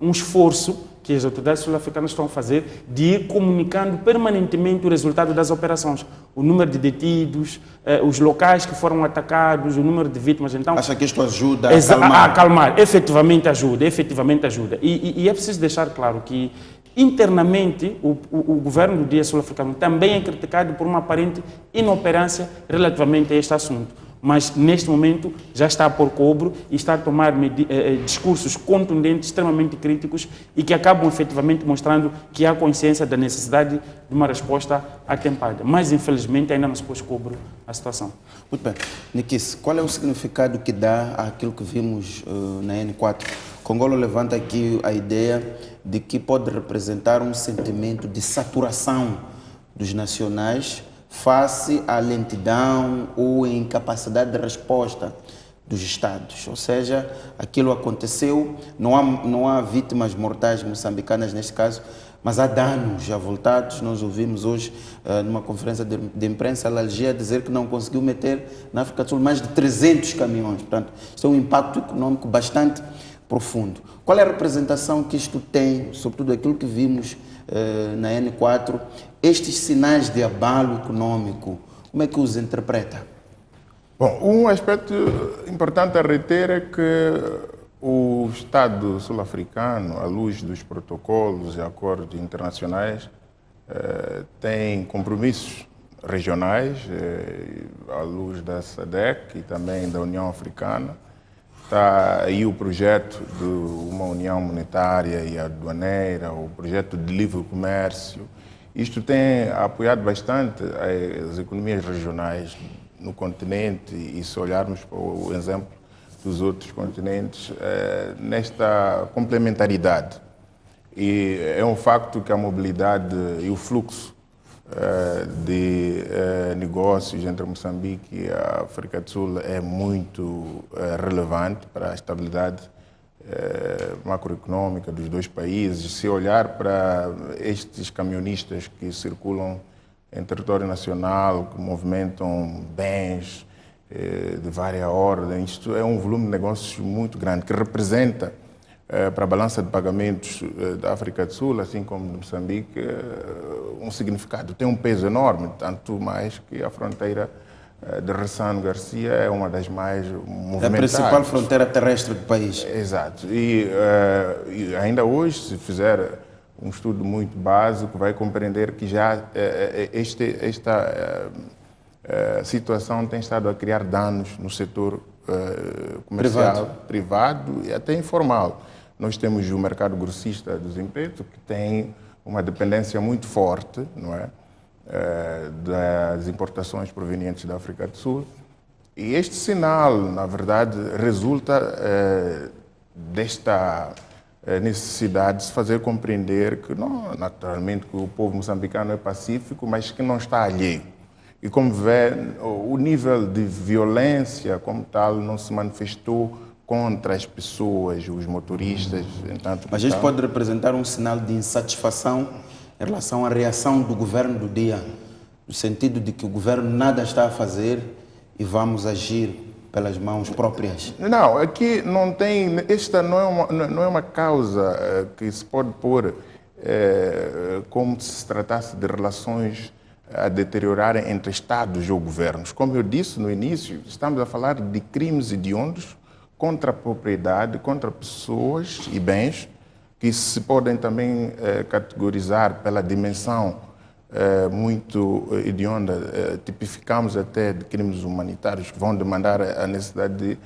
um esforço que as autoridades sul-africanas estão a fazer de ir comunicando permanentemente o resultado das operações. O número de detidos, os locais que foram atacados, o número de vítimas. Então, acha que isto ajuda a acalmar? A acalmar, efetivamente ajuda. E é preciso deixar claro que internamente, o governo do dia sul-africano também é criticado por uma aparente inoperância relativamente a este assunto. Mas, neste momento, já está a pôr cobro e está a tomar discursos contundentes, extremamente críticos e que acabam efetivamente mostrando que há consciência da necessidade de uma resposta atempada. Mas, infelizmente, ainda não se pôs cobro à situação. Muito bem. Nikis, qual é o significado que dá àquilo que vimos na N4? Congolo levanta aqui a ideia de que pode representar um sentimento de saturação dos nacionais face à lentidão ou incapacidade de resposta dos Estados. Ou seja, aquilo aconteceu, não há vítimas mortais moçambicanas neste caso, mas há danos já voltados. Nós ouvimos hoje, numa conferência de imprensa, a Algia dizer que não conseguiu meter na África do Sul mais de 300 caminhões. Portanto, isso é um impacto econômico bastante profundo. Qual é a representação que isto tem, sobretudo aquilo que vimos na N4, estes sinais de abalo econômico, como é que os interpreta? Bom, um aspecto importante a reter é que o Estado sul-africano, à luz dos protocolos e acordos internacionais, tem compromissos regionais, à luz da SADC e também da União Africana. Está aí o projeto de uma união monetária e aduaneira, o projeto de livre comércio. Isto tem apoiado bastante as economias regionais no continente e, se olharmos para o exemplo dos outros continentes, nesta complementaridade. E é um facto que a mobilidade e o fluxo de negócios entre Moçambique e a África do Sul é muito relevante para a estabilidade macroeconômica dos dois países. Se olhar para estes caminhonistas que circulam em território nacional, que movimentam bens de várias ordens, isto é um volume de negócios muito grande, que representa para a balança de pagamentos da África do Sul, assim como de Moçambique, um significado. Tem um peso enorme, tanto mais que a fronteira de Ressano Garcia é uma das mais movimentadas. É a principal fronteira terrestre do país. Exato. E ainda hoje, se fizer um estudo muito básico, vai compreender que já esta situação tem estado a criar danos no setor comercial, privado e até informal. Nós temos o mercado grossista dos impetos, que tem uma dependência muito forte, não é, das importações provenientes da África do Sul. E este sinal, na verdade, resulta desta necessidade de se fazer compreender que, não, naturalmente, que o povo moçambicano é pacífico, mas que não está alheio. E como vê, o nível de violência como tal não se manifestou contra as pessoas, os motoristas. Mas isto pode representar um sinal de insatisfação em relação à reação do governo do dia, no sentido de que o governo nada está a fazer e vamos agir pelas mãos próprias. Não, aqui não tem, esta não é uma causa que se pode pôr como se tratasse de relações a deteriorarem entre Estados ou governos. Como eu disse no início, estamos a falar de crimes hediondos contra a propriedade, contra pessoas e bens, que se podem também categorizar pela dimensão muito hedionda. Tipificamos até de crimes humanitários que vão demandar a necessidade de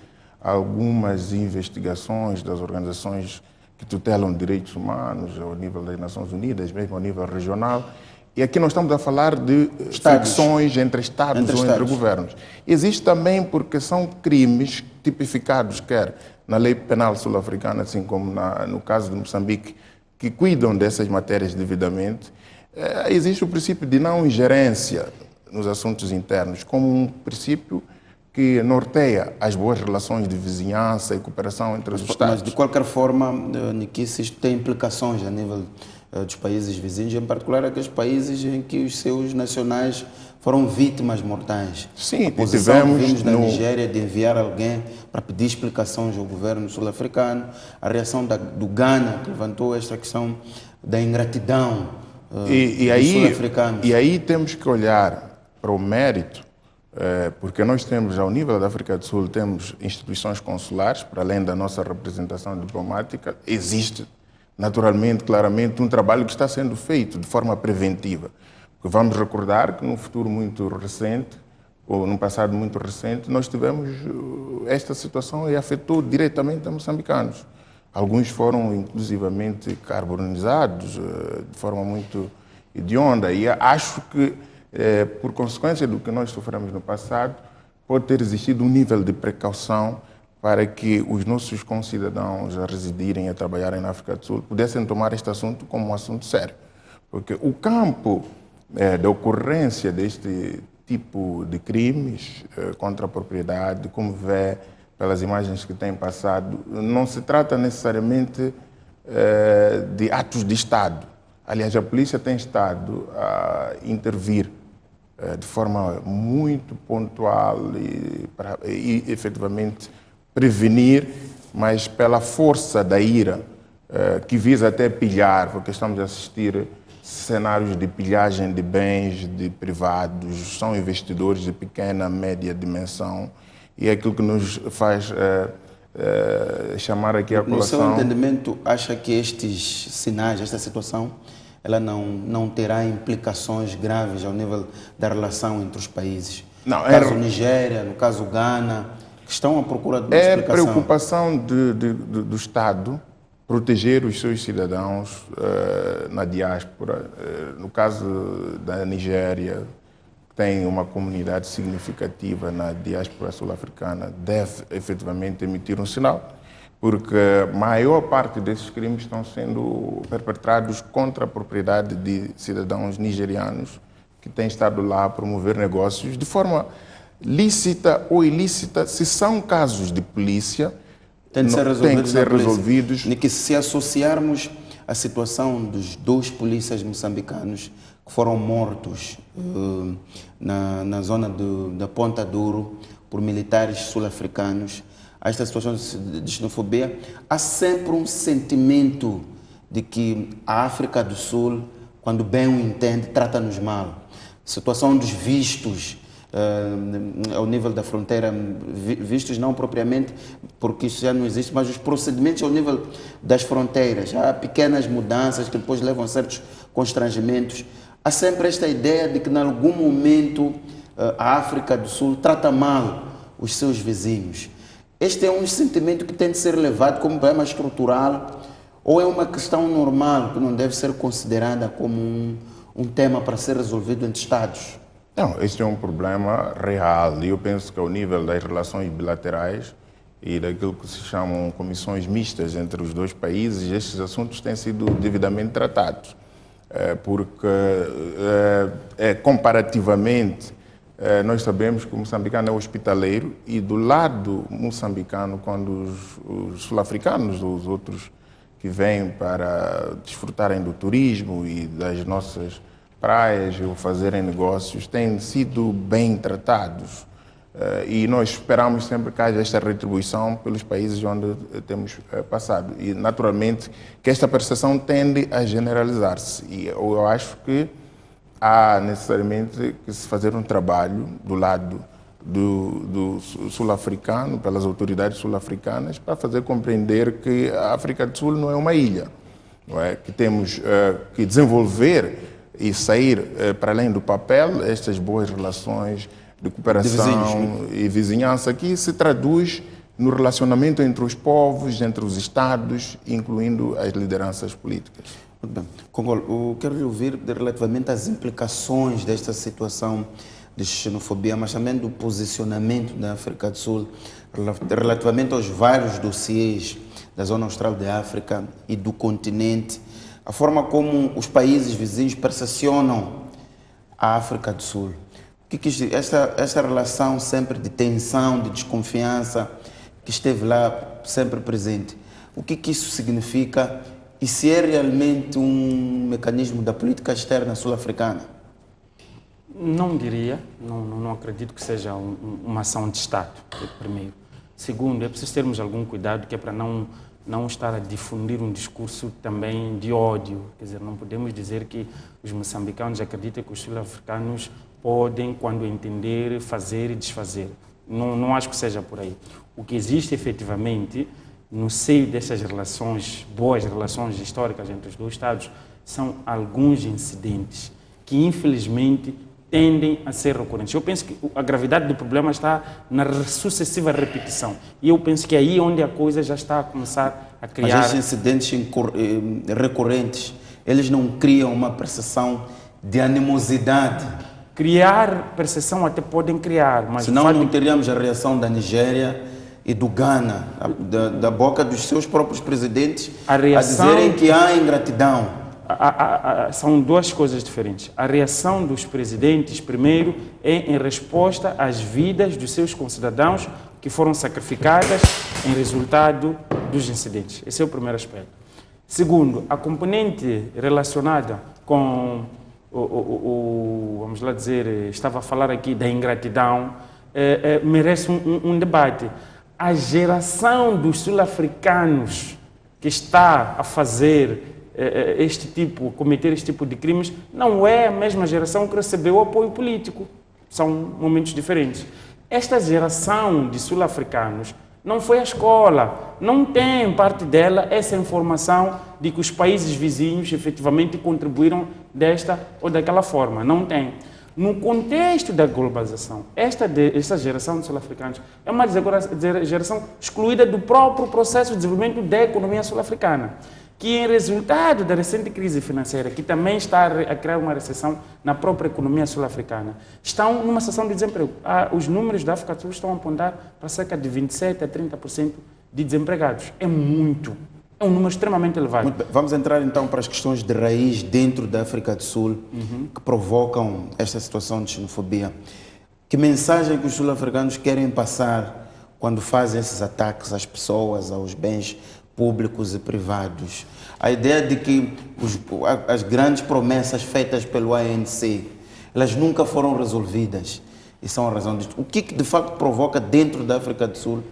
algumas investigações das organizações que tutelam direitos humanos ao nível das Nações Unidas, mesmo ao nível regional. E aqui nós estamos a falar de fricções entre Estados ou entre governos. Existe também porque são crimes tipificados, quer na lei penal sul-africana, assim como no caso de Moçambique, que cuidam dessas matérias devidamente. Existe o princípio de não ingerência nos assuntos internos, como um princípio que norteia as boas relações de vizinhança e cooperação entre os Estados. Mas, de qualquer forma, Nikice, isto tem implicações a nível dos países vizinhos, em particular aqueles países em que os seus nacionais foram vítimas mortais. Sim, a posição que vimos no... da Nigéria de enviar alguém para pedir explicações ao governo sul-africano, a reação do Ghana, que levantou esta questão da ingratidão dos sul-africanos. E aí temos que olhar para o mérito, porque nós temos, ao nível da África do Sul, temos instituições consulares, para além da nossa representação diplomática, existe naturalmente, claramente, um trabalho que está sendo feito de forma preventiva. Porque vamos recordar que num futuro muito recente, ou num passado muito recente, nós tivemos esta situação e afetou diretamente a moçambicanos. Alguns foram, inclusivamente, carbonizados de forma muito hedionda. E acho que, por consequência do que nós sofremos no passado, pode ter existido um nível de precaução para que os nossos concidadãos a residirem e a trabalharem na África do Sul pudessem tomar este assunto como um assunto sério. Porque o campo da ocorrência deste tipo de crimes contra a propriedade, como vê pelas imagens que têm passado, não se trata necessariamente de atos de Estado. Aliás, a polícia tem estado a intervir de forma muito pontual e efetivamente prevenir, mas pela força da ira, que visa até pilhar, porque estamos a assistir cenários de pilhagem de bens de privados, são investidores de pequena, média dimensão, e é aquilo que nos faz chamar aqui a colação. No seu entendimento, acha que estes sinais, esta situação, ela não terá implicações graves ao nível da relação entre os países? Não, no caso Nigéria, no caso Ghana, que estão à procura de uma explicação. É preocupação do Estado proteger os seus cidadãos na diáspora. No caso da Nigéria, que tem uma comunidade significativa na diáspora sul-africana, deve efetivamente emitir um sinal, porque a maior parte desses crimes estão sendo perpetrados contra a propriedade de cidadãos nigerianos que têm estado lá a promover negócios de forma lícita ou ilícita. Se são casos de polícia, tem que ser resolvidos. E que se associarmos a situação dos 2 polícias moçambicanos que foram mortos na zona da Ponta Douro por militares sul-africanos, a esta situação de xenofobia, há sempre um sentimento de que a África do Sul, quando bem o entende, trata-nos mal. A situação dos vistos ao nível da fronteira, vistos não propriamente porque isso já não existe, mas os procedimentos ao nível das fronteiras. Há pequenas mudanças que depois levam a certos constrangimentos. Há sempre esta ideia de que, em algum momento, a África do Sul trata mal os seus vizinhos. Este é um sentimento que tem de ser levado como problema estrutural ou é uma questão normal que não deve ser considerada como um tema para ser resolvido entre Estados? Não, este é um problema real e eu penso que ao nível das relações bilaterais e daquilo que se chamam comissões mistas entre os 2 países, estes assuntos têm sido devidamente tratados, porque comparativamente nós sabemos que o moçambicano é hospitaleiro e do lado moçambicano, quando os sul-africanos, os outros que vêm para desfrutarem do turismo e das nossas praias ou fazerem negócios, têm sido bem tratados. E nós esperamos sempre que haja esta retribuição pelos países onde temos passado. E, naturalmente, que esta percepção tende a generalizar-se. E eu acho que há necessariamente que se fazer um trabalho do lado do sul-africano, pelas autoridades sul-africanas, para fazer compreender que a África do Sul não é uma ilha, não é? Que temos que desenvolver e sair para além do papel estas boas relações de cooperação e vizinhança que se traduz no relacionamento entre os povos, entre os Estados, incluindo as lideranças políticas. Muito bem. Congolo, eu quero lhe ouvir relativamente às implicações desta situação de xenofobia, mas também do posicionamento da África do Sul relativamente aos vários dossiês da Zona Austral da África e do continente, a forma como os países vizinhos percepcionam a África do Sul. Esta relação sempre de tensão, de desconfiança, que esteve lá sempre presente, o que isso significa e se é realmente um mecanismo da política externa sul-africana? Não diria, não acredito que seja uma ação de Estado, primeiro. Segundo, é preciso termos algum cuidado, que é para não estar a difundir um discurso também de ódio. Quer dizer, não podemos dizer que os moçambicanos acreditam que os sul-africanos podem, quando entender, fazer e desfazer. Não acho que seja por aí. O que existe efetivamente no seio dessas relações, boas relações históricas entre os dois Estados, são alguns incidentes que, infelizmente, tendem a ser recorrentes. Eu penso que a gravidade do problema está na sucessiva repetição. E eu penso que é aí onde a coisa já está a começar a criar... Mas esses incidentes recorrentes, eles não criam uma percepção de animosidade? Criar percepção até podem criar, mas... Senão não teríamos a reação da Nigéria e do Ghana, da boca dos seus próprios presidentes, a dizerem que há ingratidão. São duas coisas diferentes. A reação dos presidentes, primeiro, é em resposta às vidas dos seus concidadãos que foram sacrificadas em resultado dos incidentes. Esse é o primeiro aspecto. Segundo, a componente relacionada com vamos lá dizer, estava a falar aqui da ingratidão, merece um debate. A geração dos sul-africanos que está a fazer cometer este tipo de crimes, não é a mesma geração que recebeu apoio político. São momentos diferentes. Esta geração de sul-africanos não foi à escola, não tem parte dela essa informação de que os países vizinhos efetivamente contribuíram desta ou daquela forma. Não tem. No contexto da globalização, esta geração de sul-africanos é uma geração excluída do próprio processo de desenvolvimento da economia sul-africana, que em resultado da recente crise financeira, que também está a criar uma recessão na própria economia sul-africana, estão numa situação de desemprego. Os números da África do Sul estão a apontar para cerca de 27% a 30% de desempregados. É muito. É um número extremamente elevado. Vamos entrar então para as questões de raiz dentro da África do Sul que provocam esta situação de xenofobia. Que mensagem que os sul-africanos querem passar quando fazem esses ataques às pessoas, aos bens públicos e privados? A ideia de que as grandes promessas feitas pelo ANC, elas nunca foram resolvidas e são a razão disto. O que de facto provoca dentro da África do Sul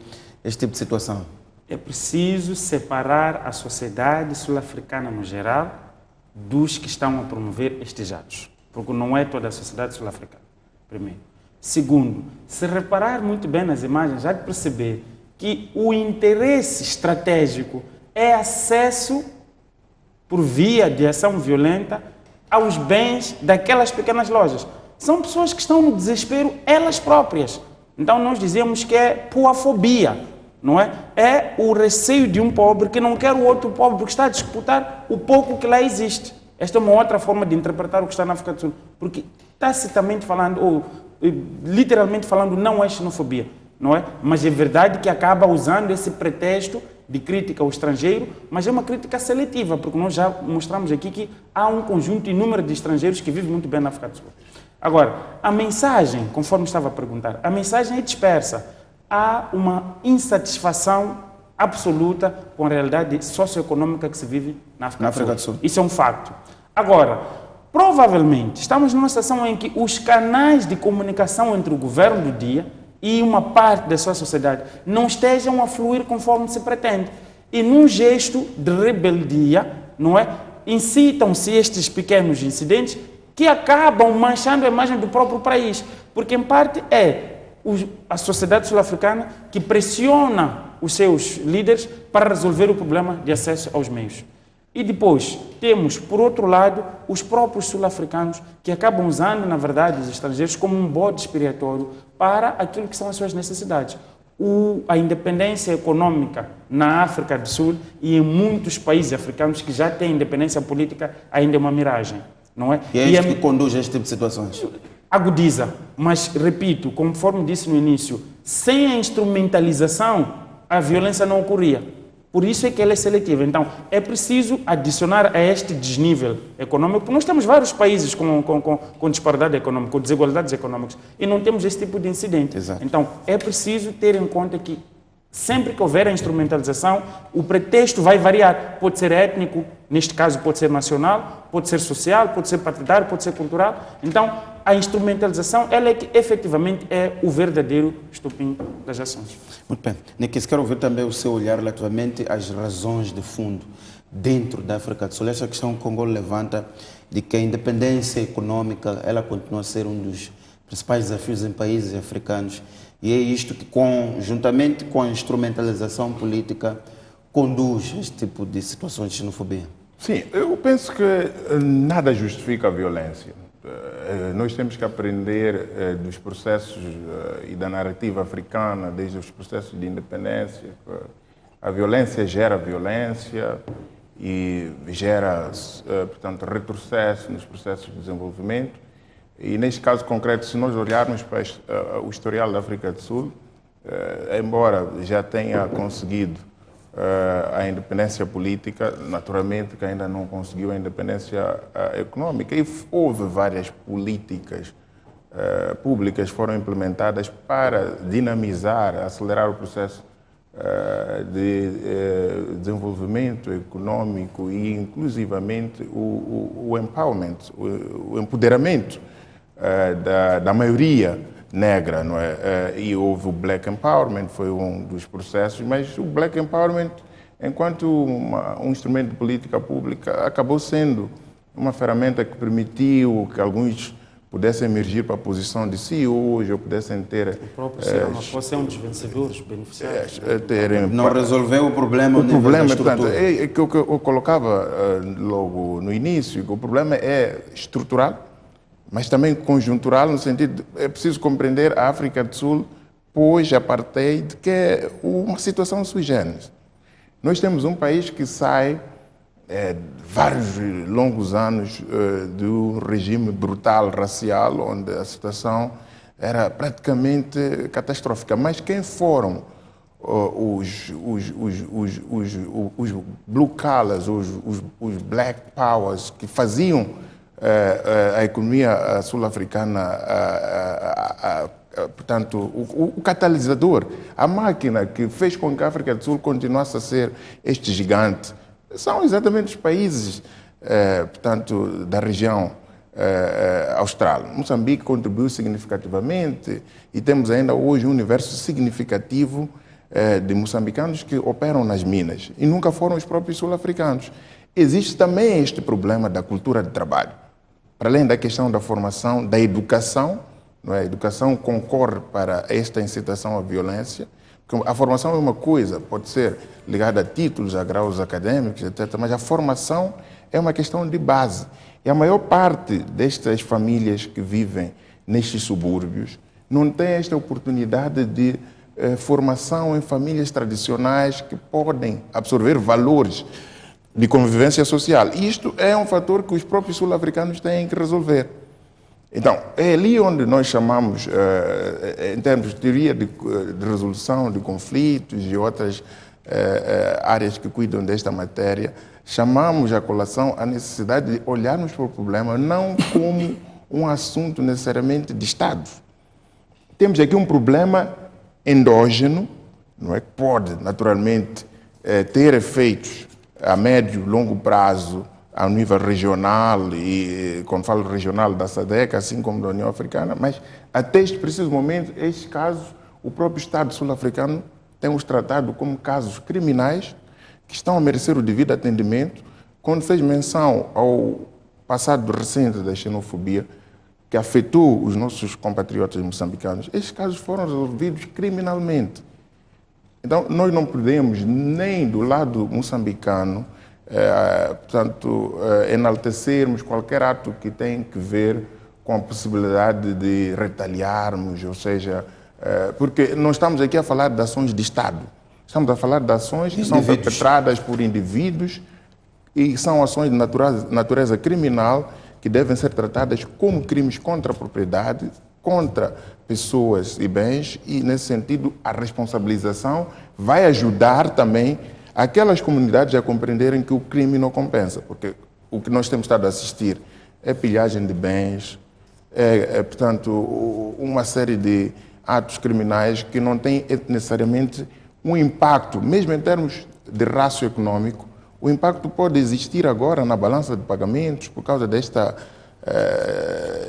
este tipo de situação? É preciso separar a sociedade sul-africana no geral dos que estão a promover estes atos, porque não é toda a sociedade sul-africana, primeiro. Segundo, se reparar muito bem nas imagens, há de perceber que o interesse estratégico é acesso por via de ação violenta aos bens daquelas pequenas lojas. São pessoas que estão no desespero elas próprias. Então nós dizemos que é poafobia, não é? É o receio de um pobre que não quer o outro pobre porque está a disputar o pouco que lá existe. Esta é uma outra forma de interpretar o que está na África do Sul, porque tacitamente falando, ou literalmente falando, não é xenofobia, não é? Mas é verdade que acaba usando esse pretexto de crítica ao estrangeiro, mas é uma crítica seletiva, porque nós já mostramos aqui que há um conjunto inúmero de estrangeiros que vivem muito bem na África do Sul. Agora, a mensagem, conforme estava a perguntar, a mensagem é dispersa. Há uma insatisfação absoluta com a realidade socioeconômica que se vive na África do Sul. Isso é um facto. Agora, provavelmente, estamos numa situação em que os canais de comunicação entre o governo do dia e uma parte da sua sociedade não estejam a fluir conforme se pretende. E num gesto de rebeldia, não é? Incitam-se estes pequenos incidentes que acabam manchando a imagem do próprio país, porque em parte a sociedade sul-africana que pressiona os seus líderes para resolver o problema de acesso aos meios. E depois temos, por outro lado, os próprios sul-africanos que acabam usando, na verdade, os estrangeiros como um bode expiatório para aquilo que são as suas necessidades. A independência econômica na África do Sul e em muitos países africanos que já têm independência política ainda é uma miragem, não é? E é isso que conduz a este tipo de situações? Agudiza, mas repito, conforme disse no início, sem a instrumentalização a violência não ocorria. Por isso é que ela é seletiva. Então, é preciso adicionar a este desnível econômico, porque nós temos vários países com disparidade econômica, com desigualdades econômicas, e não temos esse tipo de incidente. Exato. Então, é preciso ter em conta que sempre que houver a instrumentalização, o pretexto vai variar. Pode ser étnico, neste caso pode ser nacional, pode ser social, pode ser partidário, pode ser cultural. Então, a instrumentalização, ela é que efetivamente é o verdadeiro estopim das ações. Muito bem. Nikis, quero ouvir também o seu olhar relativamente às razões de fundo dentro da África do Sul. Essa questão que o Congo levanta de que a independência econômica, ela continua a ser um dos principais desafios em países africanos. E é isto que, juntamente com a instrumentalização política, conduz a este tipo de situações de xenofobia. Sim, eu penso que nada justifica a violência. Nós temos que aprender dos processos e da narrativa africana, desde os processos de independência. A violência gera violência e gera, portanto, retrocesso nos processos de desenvolvimento. E neste caso concreto, se nós olharmos para o historial da África do Sul, embora já tenha conseguido a independência política, naturalmente que ainda não conseguiu a independência econômica. E houve várias políticas públicas que foram implementadas para dinamizar, acelerar o processo de desenvolvimento econômico e, inclusivamente, o empowerment, o empoderamento da maioria negra, não é? E houve o Black Empowerment, foi um dos processos, mas o Black Empowerment, enquanto um instrumento de política pública, acabou sendo uma ferramenta que permitiu que alguns pudessem emergir para a posição de CEOs, ou pudessem ter... O próprio Ramaphosa é um dos vencedores, beneficiários. Não resolveu o problema. O problema, portanto, é que eu colocava logo no início, que o problema é estrutural, mas também conjuntural, no sentido de é preciso compreender a África do Sul pós-apartheid, que é uma situação sui generis. Nós temos um país que sai vários longos anos de um regime brutal, racial, onde a situação era praticamente catastrófica. Mas quem foram os blue collars, os black powers que faziam a economia sul-africana, portanto, o catalisador, a máquina que fez com que a África do Sul continuasse a ser este gigante, são exatamente os países, portanto, da região austral. Moçambique contribuiu significativamente e temos ainda hoje um universo significativo de moçambicanos que operam nas minas e nunca foram os próprios sul-africanos. Existe também este problema da cultura de trabalho. Para além da questão da formação, da educação, não é? A educação concorre para esta incitação à violência. A formação é uma coisa, pode ser ligada a títulos, a graus acadêmicos, etc., mas a formação é uma questão de base. E a maior parte destas famílias que vivem nestes subúrbios não tem esta oportunidade de formação em famílias tradicionais que podem absorver valores de convivência social. E isto é um fator que os próprios sul-africanos têm que resolver. Então, é ali onde nós chamamos, em termos de teoria de resolução de conflitos e outras áreas que cuidam desta matéria, chamamos a colação a necessidade de olharmos para o problema não como um assunto necessariamente de Estado. Temos aqui um problema endógeno, não é? Que pode, naturalmente, ter efeitos a médio e longo prazo, a nível regional, e quando falo regional da SADC, assim como da União Africana, mas até este preciso momento, estes casos, o próprio Estado sul-africano tem os tratado como casos criminais que estão a merecer o devido atendimento. Quando fez menção ao passado recente da xenofobia, que afetou os nossos compatriotas moçambicanos, esses casos foram resolvidos criminalmente. Então, nós não podemos, nem do lado moçambicano, portanto, enaltecermos qualquer ato que tem que ver com a possibilidade de retaliarmos, ou seja, porque não estamos aqui a falar de ações de Estado, estamos a falar de ações que são perpetradas por indivíduos e são ações de natureza criminal que devem ser tratadas como crimes contra a propriedade, contra pessoas e bens, e, nesse sentido, a responsabilização vai ajudar também aquelas comunidades a compreenderem que o crime não compensa, porque o que nós temos estado a assistir é pilhagem de bens, portanto, uma série de atos criminais que não têm necessariamente um impacto, mesmo em termos de rácio econômico. O impacto pode existir agora na balança de pagamentos por causa desta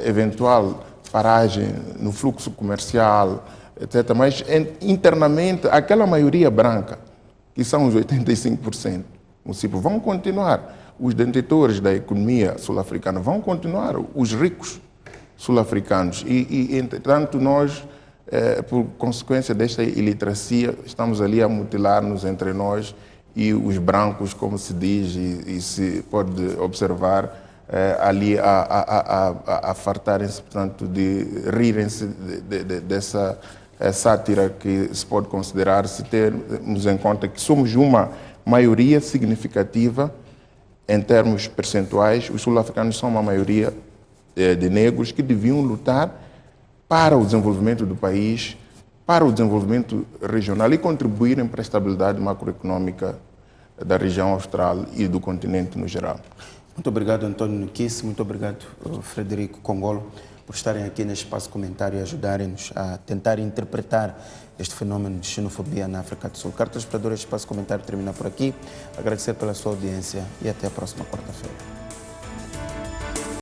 eventual paragem no fluxo comercial, etc. Mas internamente, aquela maioria branca, que são os 85%, vão continuar. Os detentores da economia sul-africana vão continuar, os ricos sul-africanos. E, entretanto, nós, por consequência desta iliteracia, estamos ali a mutilar-nos entre nós e os brancos, como se diz, e se pode observar ali a fartarem-se, portanto, de rirem-se dessa sátira que se pode considerar, se termos em conta que somos uma maioria significativa em termos percentuais. Os sul-africanos são uma maioria de negros que deviam lutar para o desenvolvimento do país, para o desenvolvimento regional e contribuírem para a estabilidade macroeconômica da região austral e do continente no geral. Muito obrigado, António Nuquice. Muito obrigado, Frederico Congolo, por estarem aqui neste espaço comentário e ajudarem-nos a tentar interpretar este fenômeno de xenofobia na África do Sul. Caro telespectador, este espaço comentário termina por aqui. Agradecer pela sua audiência e até a próxima quarta-feira.